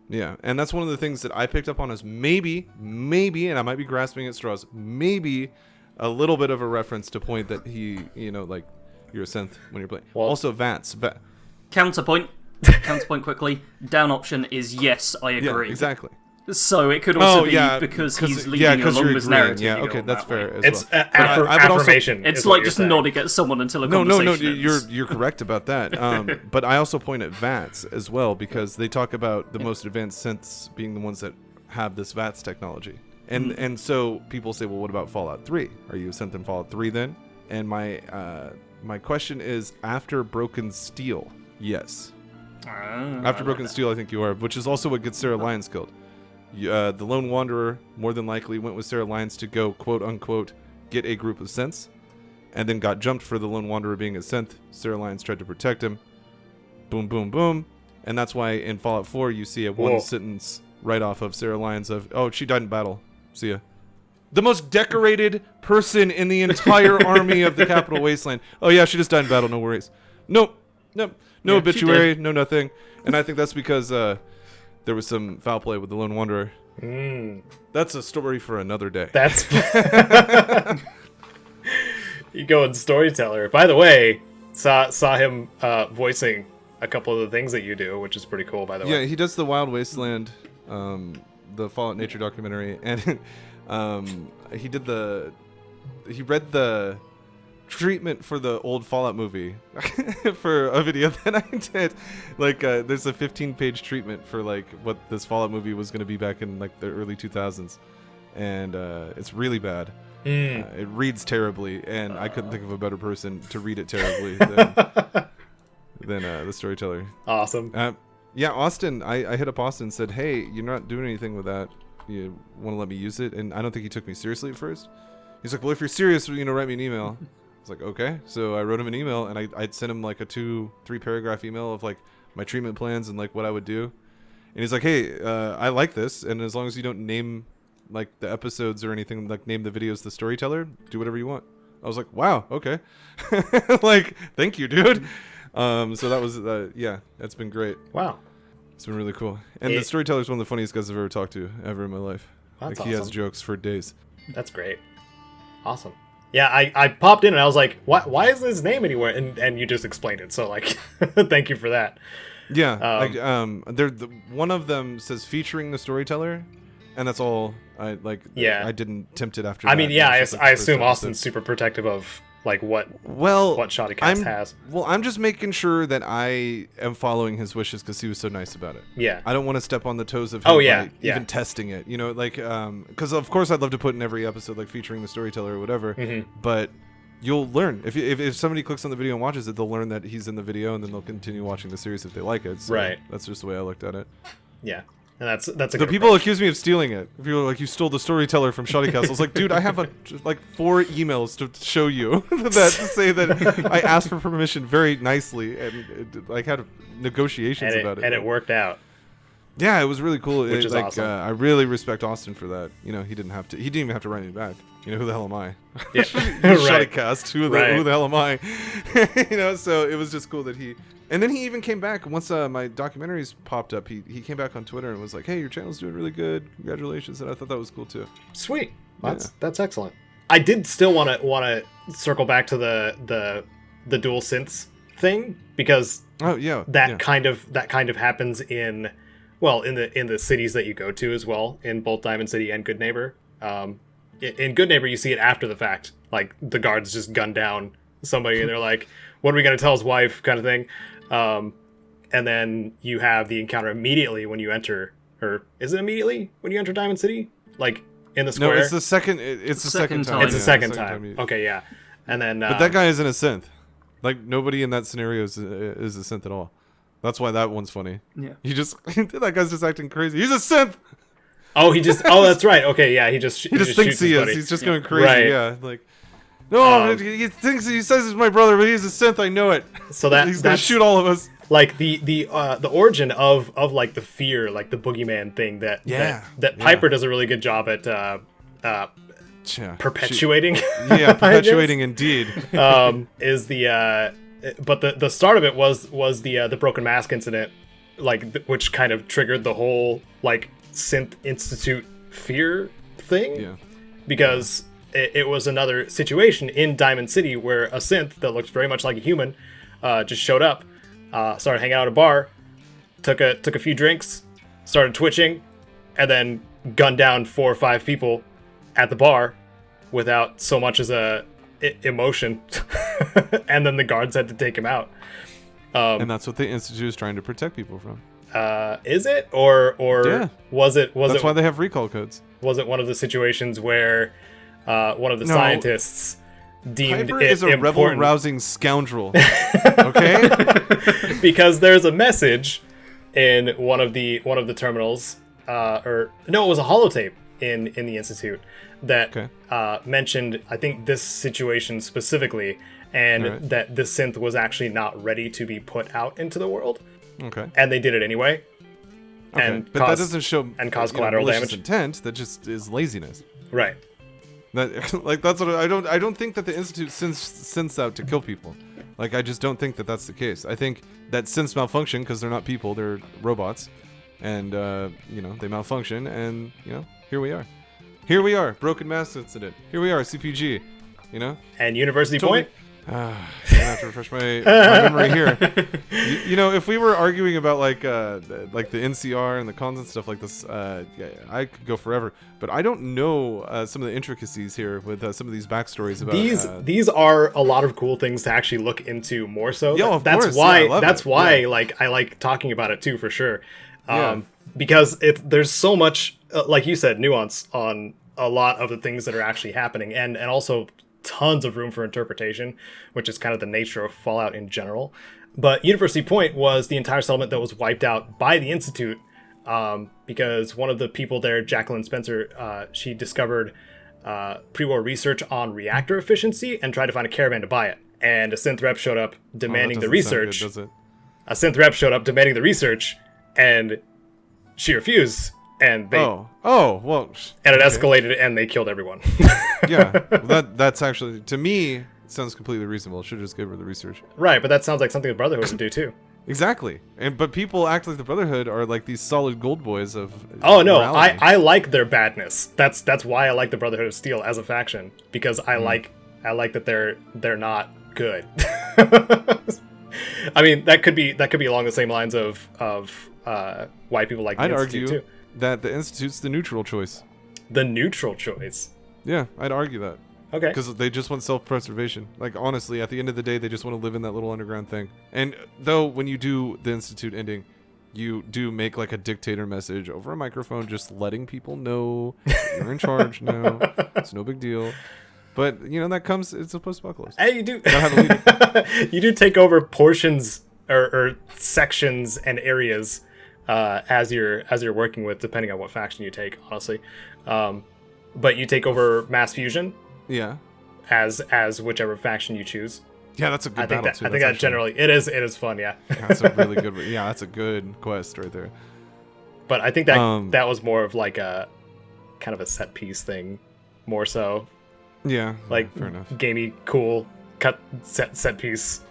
Speaker 4: Yeah, and that's one of the things that I picked up on as maybe, and I might be grasping at straws, maybe a little bit of a reference to point that he, you're a synth when you're playing. Well, also, VATS.
Speaker 3: Counterpoint quickly. Down option is yes, I agree.
Speaker 4: Yeah, exactly.
Speaker 3: So it could also be because he's leading along this narrative.
Speaker 4: Yeah, okay, that's fair.
Speaker 1: It's affirmation.
Speaker 3: It's like just nodding at someone until a conversation ends.
Speaker 4: You're correct about that. But I also point at VATS as well, because they talk about the most advanced synths being the ones that have this VATS technology. And so people say, well, what about Fallout 3? Are you a synth in Fallout 3 then? And my question is, after Broken Steel, yes. After Broken Steel, I think you are, which is also what gets Sarah Lyons killed. The Lone Wanderer more than likely went with Sarah Lyons to go, quote unquote, get a group of synths, and then got jumped for the Lone Wanderer being a synth. Sarah Lyons tried to protect him. Boom, boom, boom. And that's why in Fallout 4 you see a one sentence right off of Sarah Lyons of, oh, she died in battle. See ya. The most decorated person in the entire army of the Capital Wasteland. Oh yeah, she just died in battle, no worries. Nope. No obituary, no nothing. And I think that's because there was some foul play with the Lone Wanderer. That's a story for another day.
Speaker 1: That's you going storyteller. By the way, saw him voicing a couple of the things that you do, which is pretty cool. By the way,
Speaker 4: yeah, he does the Wild Wasteland, the Fallout Nature documentary, and he read the treatment for the old Fallout movie for a video that I did. There's a 15-page treatment for what this Fallout movie was going to be back in the early 2000s, and it's really bad. It reads terribly, and I couldn't think of a better person to read it terribly than the storyteller.
Speaker 1: Awesome.
Speaker 4: Yeah, Austin. I hit up Austin and said, hey, you're not doing anything with that. You want to let me use it? And I don't think he took me seriously at first. He's like, well, if you're serious, write me an email. was like, okay. So I wrote him an email, and I'd sent him like a 2-3 paragraph email of like my treatment plans and like what I would do. And he's like, hey, I like this, and as long as you don't name like the episodes or anything, like name the videos the storyteller, do whatever you want. I was like, wow, okay. Like, thank you, dude. So that was, yeah, that's been great.
Speaker 1: Wow.
Speaker 4: It's been really cool. And the storyteller's one of the funniest guys I've ever talked to ever in my life.
Speaker 1: That's
Speaker 4: like, he has
Speaker 1: awesome.
Speaker 4: jokes for days.
Speaker 1: That's great. Awesome. Yeah, I popped in and I was like, why isn't his name anywhere? And you just explained it. So, like, thank you for that.
Speaker 4: Yeah. One of them says featuring the storyteller, and that's all. I didn't tempt it after that.
Speaker 1: I mean, yeah,
Speaker 4: It was just, like,
Speaker 1: I
Speaker 4: the first
Speaker 1: assume
Speaker 4: episode.
Speaker 1: Austin's super protective of, like, what ShoddyCast
Speaker 4: I'm,
Speaker 1: has.
Speaker 4: Well, I'm just making sure that I am following his wishes because he was so nice about it.
Speaker 1: Yeah.
Speaker 4: I don't want to step on the toes of him by even testing it. You know, like, because of course I'd love to put in every episode, like, featuring the storyteller or whatever, but you'll learn. If somebody clicks on the video and watches it, they'll learn that he's in the video, and then they'll continue watching the series if they like it. So
Speaker 1: right.
Speaker 4: That's just the way I looked at it.
Speaker 1: Yeah. And that's a
Speaker 4: The
Speaker 1: good
Speaker 4: people
Speaker 1: approach.
Speaker 4: accuse me of stealing it. People are like, you stole the storyteller from ShoddyCast. I was like, dude, I have like 4 emails to show you that to say that I asked for permission very nicely and like had negotiations about it.
Speaker 1: And it worked out.
Speaker 4: Yeah, it was really cool.
Speaker 1: Which is
Speaker 4: like,
Speaker 1: awesome.
Speaker 4: I really respect Austin for that. You know, he didn't even have to write me back. You know, who the hell am I?
Speaker 1: Yeah. Right.
Speaker 4: ShoddyCast. Who the hell am I? You know, so it was just cool that he. And then he even came back once my documentaries popped up. He came back on Twitter and was like, "Hey, your channel's doing really good. Congratulations!" And I thought that was cool too.
Speaker 1: Sweet. That's excellent. I did still want to circle back to the dual synths thing because that kind of happens in the cities that you go to as well, in both Diamond City and Good Neighbor. In Good Neighbor, you see it after the fact, like the guards just gun down somebody and they're like, "What are we gonna tell his wife?" kind of thing. And then you have the encounter immediately when you enter, or is it immediately when you enter Diamond City? Like in the square?
Speaker 4: No, it's the second. It's the second time.
Speaker 1: It's the second time. Okay, yeah. And then,
Speaker 4: but that guy isn't a synth. Like nobody in that scenario is a synth at all. That's why that one's funny.
Speaker 3: Yeah.
Speaker 4: That guy's just acting crazy. He's a synth.
Speaker 1: Oh, that's right. Okay, yeah. He just
Speaker 4: thinks he is.
Speaker 1: buddy.
Speaker 4: He's just going crazy.
Speaker 1: Right.
Speaker 4: Yeah, like. No, he says he's my brother, but he's a synth. I know it.
Speaker 1: So
Speaker 4: he's gonna shoot all of us.
Speaker 1: Like the origin of like the fear, like the boogeyman thing that Piper does a really good job at perpetuating.
Speaker 4: Yeah, perpetuating indeed.
Speaker 1: Is the but the start of it was the Broken Mask incident, like which kind of triggered the whole like Synth Institute fear thing.
Speaker 4: Yeah,
Speaker 1: because. It was another situation in Diamond City where a synth that looked very much like a human just showed up, started hanging out at a bar, took a few drinks, started twitching, and then gunned down 4 or 5 people at the bar without so much as a emotion, and then the guards had to take him out.
Speaker 4: And that's what the Institute is trying to protect people from.
Speaker 1: Is it or was it?
Speaker 4: That's why they have recall codes.
Speaker 1: Was it one of the situations where? One of the scientists deemed
Speaker 4: Piper
Speaker 1: it
Speaker 4: is a
Speaker 1: important.
Speaker 4: rebel-rousing scoundrel. Okay,
Speaker 1: because there's a message in one of the terminals, it was a holotape in the Institute that mentioned, I think, this situation specifically, and that the synth was actually not ready to be put out into the world. Okay, and they did it anyway.
Speaker 4: Okay.
Speaker 1: And
Speaker 4: but that doesn't show
Speaker 1: cause collateral damage.
Speaker 4: Intent. That just is laziness.
Speaker 1: Right.
Speaker 4: That like that's what I don't think that the Institute sends out to kill people. Like I just don't think that that's the case. I think that synths malfunction because they're not people, they're robots, and they malfunction, and here we are, Broken Mask incident. Here we are, CPG,
Speaker 1: and University Point.
Speaker 4: I'm gonna have to refresh my memory here. If we were arguing about like the NCR and the cons and stuff like this, I could go forever. But I don't know some of the intricacies here with some of these backstories about
Speaker 1: these are a lot of cool things to actually look into more so.
Speaker 4: Yeah, of
Speaker 1: that's
Speaker 4: course.
Speaker 1: why
Speaker 4: Yeah,
Speaker 1: that's
Speaker 4: it.
Speaker 1: why
Speaker 4: Yeah.
Speaker 1: like I like talking about it too for sure. Because there's so much like you said, nuance on a lot of the things that are actually happening, and also tons of room for interpretation, which is kind of the nature of Fallout in general. But University Point was the entire settlement that was wiped out by the Institute, because one of the people there, Jacqueline Spencer, she discovered pre-war research on reactor efficiency and tried to find a caravan to buy it. And a synth rep showed up demanding the research.
Speaker 4: Good, does it?
Speaker 1: A synth rep showed up demanding the research, and she refused. And they
Speaker 4: well.
Speaker 1: And it escalated, and they killed everyone.
Speaker 4: Yeah, that's actually, to me, sounds completely reasonable. Should have just given her the research.
Speaker 1: Right, but that sounds like something the Brotherhood would do too.
Speaker 4: Exactly, but people act like the Brotherhood are like these solid gold boys of.
Speaker 1: Oh no,
Speaker 4: morality.
Speaker 1: I like their badness. That's why I like the Brotherhood of Steel as a faction, because I like that they're not good. I mean, that could be along the same lines of why people like the
Speaker 4: I'd
Speaker 1: Institute
Speaker 4: argue
Speaker 1: too.
Speaker 4: that the Institute's the neutral choice.
Speaker 1: The neutral choice.
Speaker 4: Yeah, I'd argue that.
Speaker 1: Okay.
Speaker 4: Because they just want self-preservation. Like, honestly, at the end of the day, they just want to live in that little underground thing. And though, when you do the Institute ending, you do make, like, a dictator message over a microphone, just letting people know you're in charge now. It's no big deal. But, that comes, it's a post-apocalypse.
Speaker 1: Hey, you do.
Speaker 4: Gotta have a leader.
Speaker 1: You do take over portions or sections and areas as you're working with, depending on what faction you take, honestly. But you take over mass fusion.
Speaker 4: Yeah.
Speaker 1: As whichever faction you choose.
Speaker 4: Yeah, that's a good battle, too.
Speaker 1: I think that generally it is fun, yeah.
Speaker 4: That's a really good. Yeah, that's a good quest right there.
Speaker 1: But I think that was more of like a kind of a set piece thing, more so.
Speaker 4: Yeah,
Speaker 1: like
Speaker 4: fair enough.
Speaker 1: Gamey, cool, cut set piece.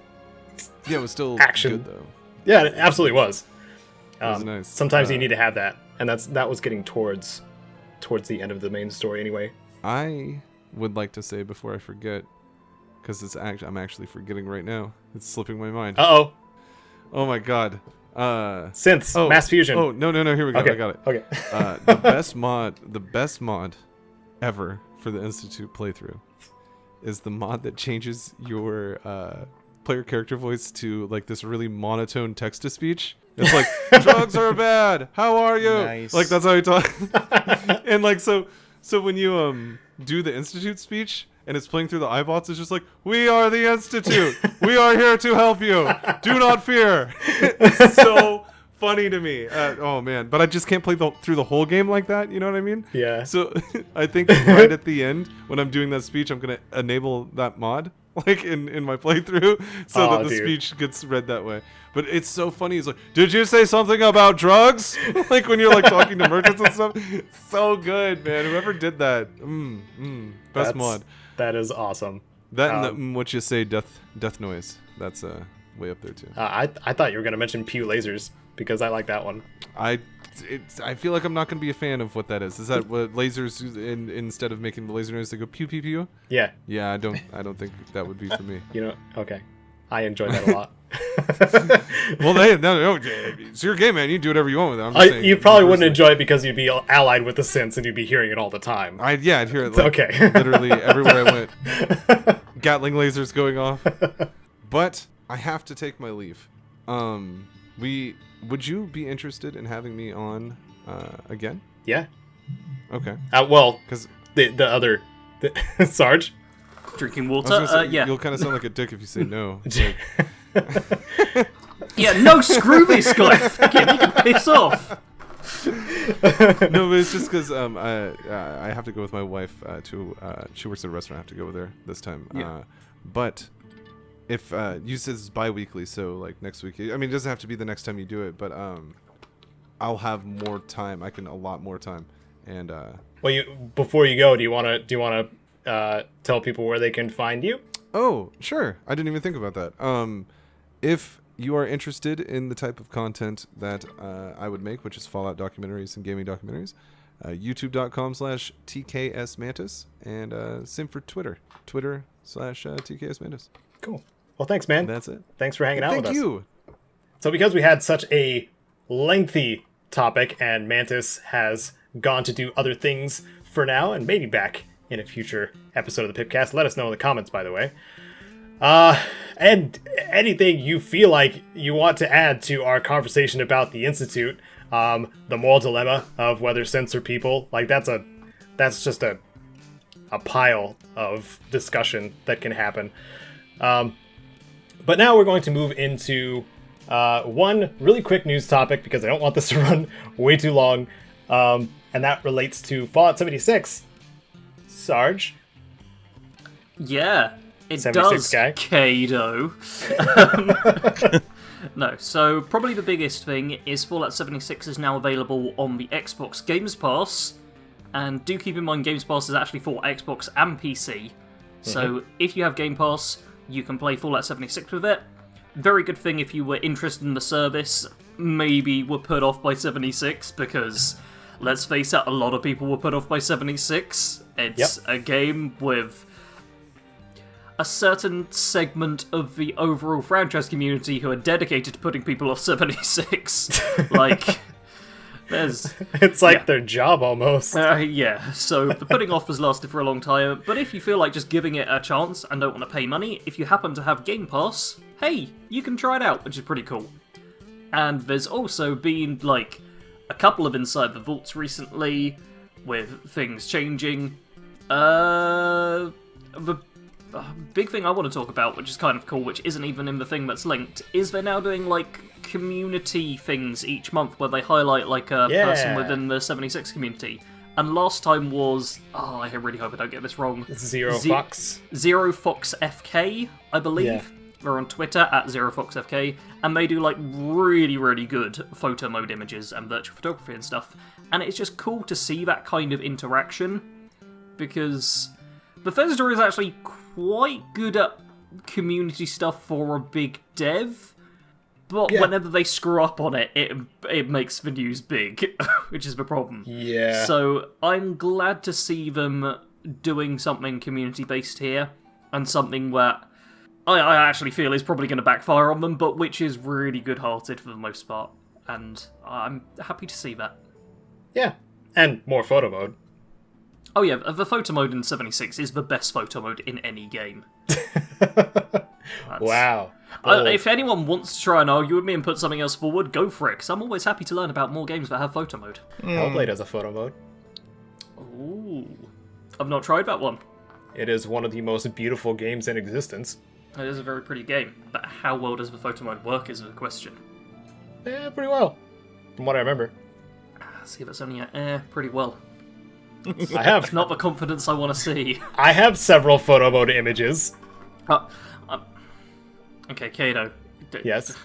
Speaker 4: Yeah, it was still
Speaker 1: action
Speaker 4: good though.
Speaker 1: Yeah, it absolutely was.
Speaker 4: It was nice.
Speaker 1: Sometimes you need to have that, and that was getting towards the end of the main story anyway.
Speaker 4: I would like to say before I forget, because I'm actually forgetting right now. It's slipping my mind.
Speaker 1: Uh-oh.
Speaker 4: Oh my god.
Speaker 1: Synths, mass fusion.
Speaker 4: Oh no, here we go.
Speaker 1: Okay.
Speaker 4: I got it.
Speaker 1: Okay.
Speaker 4: The best mod ever for the Institute playthrough is the mod that changes your player character voice to like this really monotone text to speech. It's like, drugs are bad. How are you?
Speaker 2: Nice.
Speaker 4: Like that's how he talks. And like so when you do the Institute speech and it's playing through the iBots, it's just like, we are the Institute. We are here to help you. Do not fear. It's so funny to me. Oh man, but I just can't play through the whole game like that. You know what I mean?
Speaker 1: Yeah.
Speaker 4: So I think right at the end when I'm doing that speech, I'm gonna enable that mod like in my playthrough so that the speech gets read that way. But it's so funny. It's like, did you say something about drugs? Like when you're like talking to merchants and stuff. It's so good, man. Whoever did that, best mod.
Speaker 1: That is awesome.
Speaker 4: That and the, what you say, death noise. That's way up there too.
Speaker 1: I thought you were gonna mention Pew lasers because I like that one.
Speaker 4: I feel like I'm not gonna be a fan of what that is. Is that what lasers instead of making the laser noise they go pew pew pew?
Speaker 1: Yeah.
Speaker 4: Yeah, I don't think that would be for me.
Speaker 1: Okay. I enjoy that a lot.
Speaker 4: Well, it's your game, man. You can do whatever you want with it. I'm just saying,
Speaker 1: you probably wouldn't enjoy it because you'd be allied with the synths and you'd be hearing it all the time.
Speaker 4: I'd hear it. Like,
Speaker 1: okay.
Speaker 4: Literally everywhere I went, Gatling lasers going off. But I have to take my leave. Would you be interested in having me on again?
Speaker 1: Yeah.
Speaker 4: Okay.
Speaker 1: Well,
Speaker 4: because
Speaker 1: the other Sarge.
Speaker 3: Drinking water. Yeah.
Speaker 4: You'll kind of sound like a dick if you say no.
Speaker 3: Yeah, no, screw this guy. Fuck him, he can piss off.
Speaker 4: No, but it's just because I have to go with my wife to she works at a restaurant. I have to go with her this time.
Speaker 1: Yeah.
Speaker 4: But if you said it's bi-weekly, so like next week. I mean, it doesn't have to be the next time you do it, but I'll have more time. I can allot more time. And
Speaker 1: well, before you go, do you want to tell people where they can find you?
Speaker 4: Oh, sure. I didn't even think about that. If you are interested in the type of content that I would make, which is Fallout documentaries and gaming documentaries, youtube.com/TKS-MANTIS, and same for Twitter, Twitter/TKS-MANTIS.
Speaker 1: Cool. Well, thanks, man.
Speaker 4: That's it.
Speaker 1: Thanks for hanging out with us.
Speaker 4: Thank you.
Speaker 1: So because we had such a lengthy topic and Mantis has gone to do other things for now and maybe back in a future episode of the PIPCAST, let us know in the comments, by the way. And anything you feel like you want to add to our conversation about the Institute, the moral dilemma of whether synths are people, like that's just a pile of discussion that can happen. But now we're going to move into one really quick news topic because I don't want this to run way too long, and that relates to Fallout 76. Sarge?
Speaker 3: Yeah, it
Speaker 1: 76
Speaker 3: does,
Speaker 1: guy?
Speaker 3: Caedo. No, so probably the biggest thing is Fallout 76 is now available on the Xbox Games Pass, and do keep in mind Games Pass is actually for Xbox and PC, so if you have Game Pass, you can play Fallout 76 with it. Very good thing if you were interested in the service, maybe were put off by 76, because, let's face it, a lot of people were put off by 76. It's a game with a certain segment of the overall franchise community who are dedicated to putting people off 76. Like, there's...
Speaker 1: It's like their job almost.
Speaker 3: Yeah, so the putting off has lasted for a long time, but if you feel like just giving it a chance and don't want to pay money, if you happen to have Game Pass, hey, you can try it out, which is pretty cool. And there's also been, like, a couple of Inside the Vaults recently, with things changing. The big thing I want to talk about, which is kind of cool, which isn't even in the thing that's linked, is they're now doing, like, community things each month where they highlight, like, a person within the 76 community. And last time was... Oh, I really hope I don't get this wrong.
Speaker 1: Zero Fox.
Speaker 3: Zero Fox FK, I believe.
Speaker 1: Yeah.
Speaker 3: They're on Twitter, @ZeroFoxFK, and they do, like, really, really good photo mode images and virtual photography and stuff. And it's just cool to see that kind of interaction, because Bethesda is actually quite good at community stuff for a big dev, but whenever they screw up on it, it makes the news big, which is the problem.
Speaker 1: Yeah.
Speaker 3: So I'm glad to see them doing something community-based here, and something where I actually feel is probably going to backfire on them, but which is really good-hearted for the most part, and I'm happy to see that.
Speaker 1: Yeah, and more photo mode.
Speaker 3: Oh yeah, the photo mode in 76 is the best photo mode in any game.
Speaker 1: Wow.
Speaker 3: If anyone wants to try and argue with me and put something else forward, go for it, because I'm always happy to learn about more games that have photo mode.
Speaker 1: Hellblade has a photo mode.
Speaker 3: Ooh. I've not tried that one.
Speaker 1: It is one of the most beautiful games in existence.
Speaker 3: It is a very pretty game, but how well does the photo mode work is the question.
Speaker 1: Yeah, pretty well. From what I remember.
Speaker 3: See if it's only pretty well.
Speaker 1: I have.
Speaker 3: Not the confidence I want to see.
Speaker 1: I have several photo mode images.
Speaker 3: Okay, Caedo.
Speaker 1: Yes.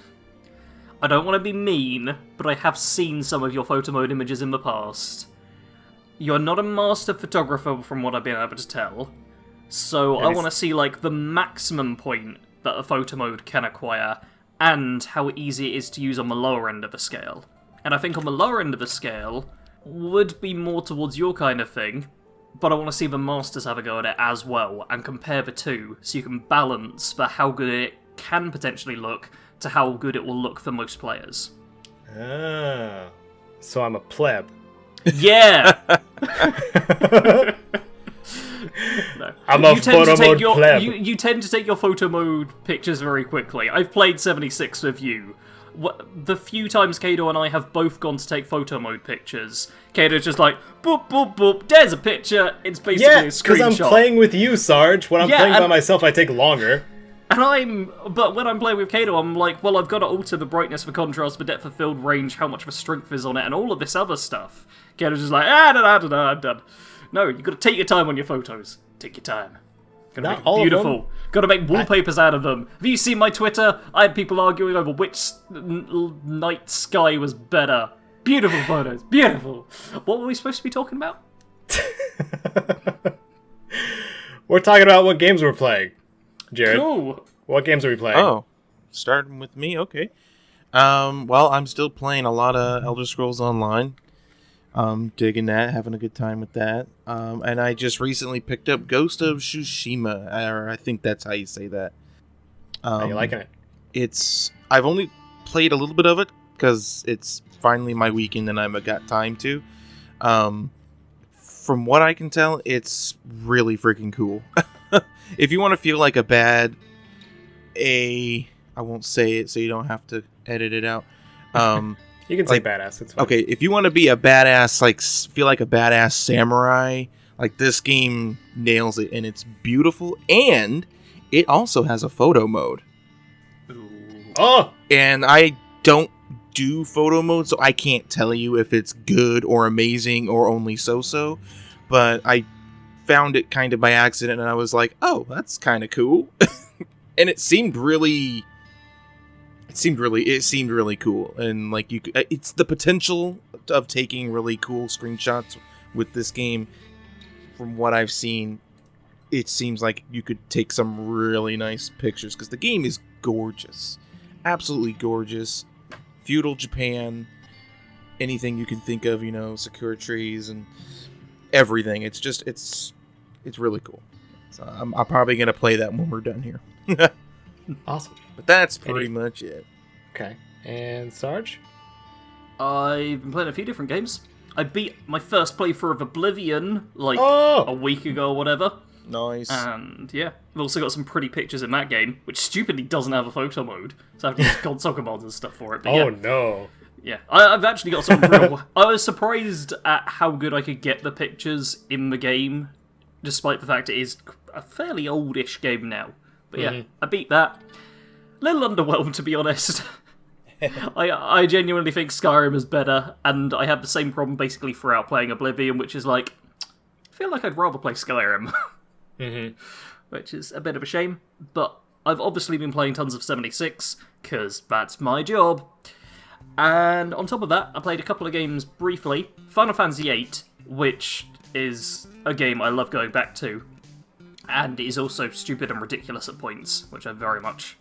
Speaker 3: I don't want to be mean, but I have seen some of your photo mode images in the past. You're not a master photographer from what I've been able to tell, so I want to see, like, the maximum point that a photo mode can acquire, and how easy it is to use on the lower end of the scale. And I think on the lower end of the scale would be more towards your kind of thing, but I want to see the masters have a go at it as well, and compare the two, so you can balance for how good it can potentially look to how good it will look for most players.
Speaker 1: Ah. So I'm a pleb.
Speaker 3: Yeah! No.
Speaker 1: I'm a photo mode pleb.
Speaker 3: You tend to take your photo mode pictures very quickly. I've played 76 with you. The few times Caedo and I have both gone to take photo mode pictures, Caedo's just like, boop, boop, boop, there's a picture, it's basically a screenshot.
Speaker 1: because I'm playing with you, Sarge. When I'm playing by myself, I take longer.
Speaker 3: But when I'm playing with Caedo, I'm like, well, I've got to alter the brightness, the contrast, the depth of field, range, how much of a strength is on it, and all of this other stuff. Caedo's just like, I'm done. No, you've got to take your time on your photos. Take your time. Gotta
Speaker 1: Not
Speaker 3: make
Speaker 1: all
Speaker 3: it
Speaker 1: of
Speaker 3: beautiful. Gotta make wallpapers out of them. Have you seen my Twitter? I had people arguing over which night sky was better. Beautiful photos. Beautiful. What were we supposed to be talking about?
Speaker 1: We're talking about what games we're playing. Jared,
Speaker 3: Cool.
Speaker 1: what games are we playing?
Speaker 2: Oh, starting with me? Okay. Well, I'm still playing a lot of Elder Scrolls Online. Digging that, having a good time with that. And I just recently picked up Ghost of Tsushima, or I think that's how you say that.
Speaker 1: Are you liking it?
Speaker 2: I've only played a little bit of it because it's finally my weekend and I've got time to. From what I can tell, it's really freaking cool. If you want to feel like I won't say it so you don't have to edit it out.
Speaker 1: You can say badass. It's fine.
Speaker 2: Okay, if you want to be a badass, like feel like a badass samurai, like this game nails it, and it's beautiful, and it also has a photo mode.
Speaker 3: Ooh.
Speaker 1: Oh!
Speaker 2: And I don't do photo mode, so I can't tell you if it's good or amazing or only so-so, but I found it kind of by accident, and I was like, oh, that's kind of cool. And it seemed really cool. And like it's the potential of taking really cool screenshots with this game. From what I've seen, it seems like you could take some really nice pictures because the game is gorgeous. Absolutely gorgeous. Feudal Japan, anything you can think of, secure trees and everything. It's really cool. So I'm probably going to play that when we're done here.
Speaker 1: Awesome.
Speaker 2: But that's pretty much it.
Speaker 1: Okay. And Sarge?
Speaker 3: I've been playing a few different games. I beat my first playthrough of Oblivion, a week ago or whatever.
Speaker 2: Nice.
Speaker 3: And, yeah, I've also got some pretty pictures in that game, which stupidly doesn't have a photo mode, so I have to use console mods and stuff for it. But
Speaker 1: no.
Speaker 3: Yeah, I've actually got some real... I was surprised at how good I could get the pictures in the game, despite the fact it is a fairly oldish game now. But yeah, I beat that. A little underwhelmed, to be honest. I genuinely think Skyrim is better, and I have the same problem basically throughout playing Oblivion, which is like, I feel like I'd rather play Skyrim. Which is a bit of a shame, but I've obviously been playing tons of 76, because that's my job. And on top of that, I played a couple of games briefly. Final Fantasy VIII, which is a game I love going back to, and is also stupid and ridiculous at points, which I very much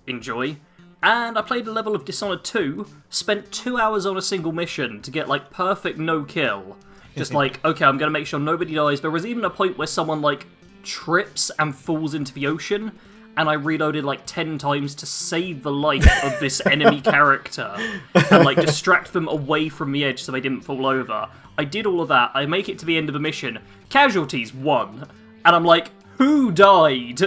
Speaker 3: enjoy. And I played a level of Dishonored 2, spent 2 hours on a single mission to get, perfect no-kill. Just okay, I'm going to make sure nobody dies. There was even a point where someone, trips and falls into the ocean, and I reloaded, 10 times to save the life of this enemy character, and, distract them away from the edge so they didn't fall over. I did all of that. I make it to the end of the mission. Casualties, 1. And I'm like, who died?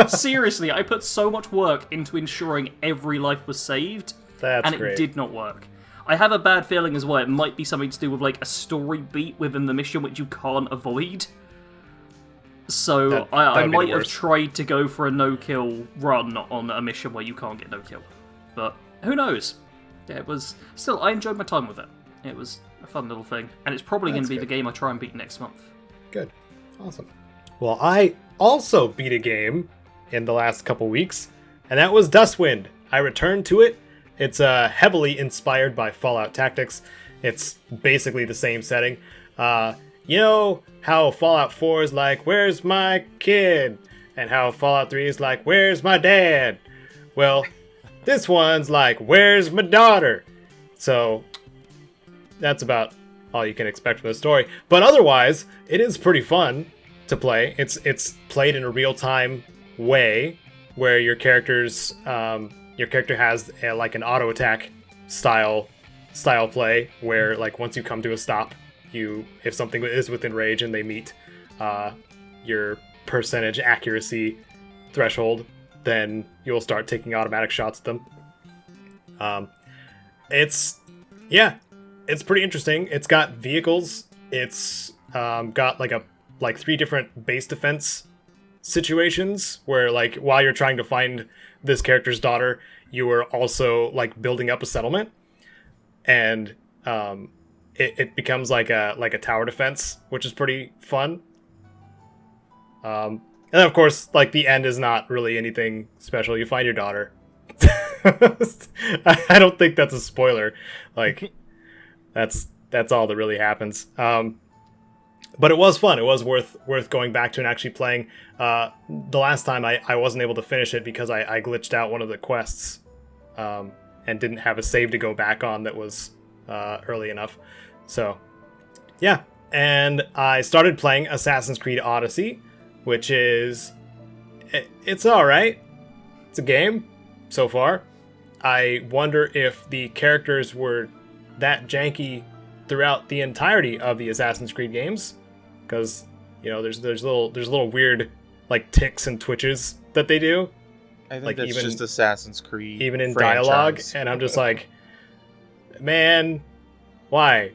Speaker 3: Seriously, I put so much work into ensuring every life was saved, and it did not work. I have a bad feeling as well. It might be something to do with a story beat within the mission which you can't avoid. So I might have tried to go for a no-kill run on a mission where you can't get no-kill. But who knows? Yeah, it was... Still, I enjoyed my time with it. It was a fun little thing. And it's probably going to be the game I try and beat next month.
Speaker 1: Good. Awesome. Well, I also beat a game in the last couple weeks, and that was Dustwind. I returned to it. It's heavily inspired by Fallout Tactics. It's basically the same setting. You know how Fallout 4 is like, where's my kid? And how Fallout 3 is like, where's my dad? Well, this one's like, where's my daughter? So that's about all you can expect from the story. But otherwise, it is pretty fun to play. It's played in a real-time way where your character has an auto attack style play where once you come to a stop, if something is within range and they meet your percentage accuracy threshold, then you'll start taking automatic shots at them. It's pretty interesting. It's got vehicles. It's got 3 different base defense situations where while you're trying to find this character's daughter, you are also building up a settlement, and it becomes like a tower defense, which is pretty fun. And then of course, the end is not really anything special. You find your daughter. I don't think that's a spoiler. That's all that really happens. But it was fun. It was worth going back to and actually playing. The last time I wasn't able to finish it because I glitched out one of the quests and didn't have a save to go back on that was early enough. So, yeah. And I started playing Assassin's Creed Odyssey, which is... It's alright. It's a game so far. I wonder if the characters were that janky throughout the entirety of the Assassin's Creed games, because there's little weird ticks and twitches that they do.
Speaker 2: I think that's just Assassin's Creed,
Speaker 1: even in
Speaker 2: franchise.
Speaker 1: Dialogue, and I'm just man, why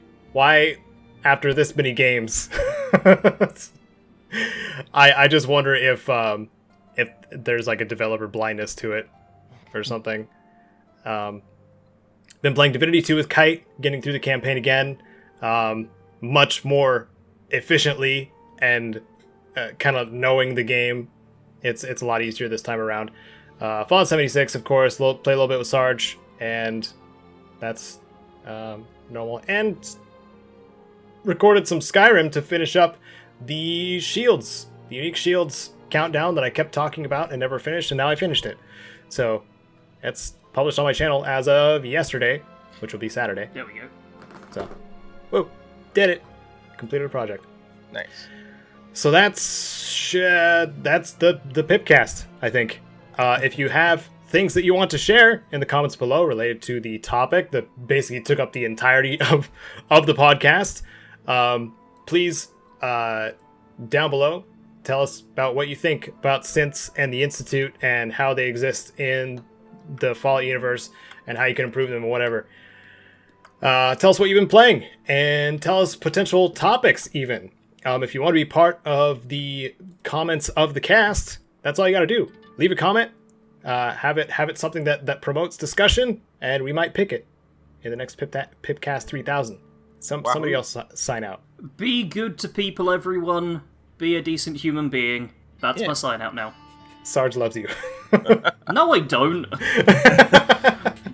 Speaker 1: after this many games? I just wonder if there's a developer blindness to it or something. Been playing Divinity 2 with Kite, getting through the campaign again, much more efficiently and kind of knowing the game, it's a lot easier this time around. Fallout 76, of course, play a little bit with Sarge, and that's normal. And recorded some Skyrim to finish up the shields, the unique shields countdown that I kept talking about and never finished, and now I finished it. So it's published on my channel as of yesterday, which will be Saturday.
Speaker 3: There we go.
Speaker 1: So, whoa, did it. Completed a project.
Speaker 2: Nice.
Speaker 1: So that's the PIPCAST, I think. If you have things that you want to share in the comments below related to the topic that basically took up the entirety of the podcast, please, down below, tell us about what you think about synths and the Institute and how they exist in the Fallout universe and how you can improve them and whatever. Tell us what you've been playing and tell us potential topics even. If you want to be part of the comments of the cast, that's all you got to do. Leave a comment, have it something that promotes discussion, and we might pick it in the next PIPCAST 3000. Somebody else sign out.
Speaker 3: Be good to people, everyone. Be a decent human being. That's my sign out now.
Speaker 1: Sarge loves you.
Speaker 3: No, I don't.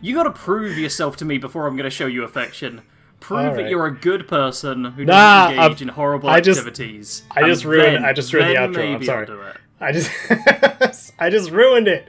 Speaker 3: You gotta prove yourself to me before I'm gonna show you affection. Prove that you're a good person who doesn't engage in horrible activities.
Speaker 1: I just ruined the outro. I'm sorry. I just ruined it.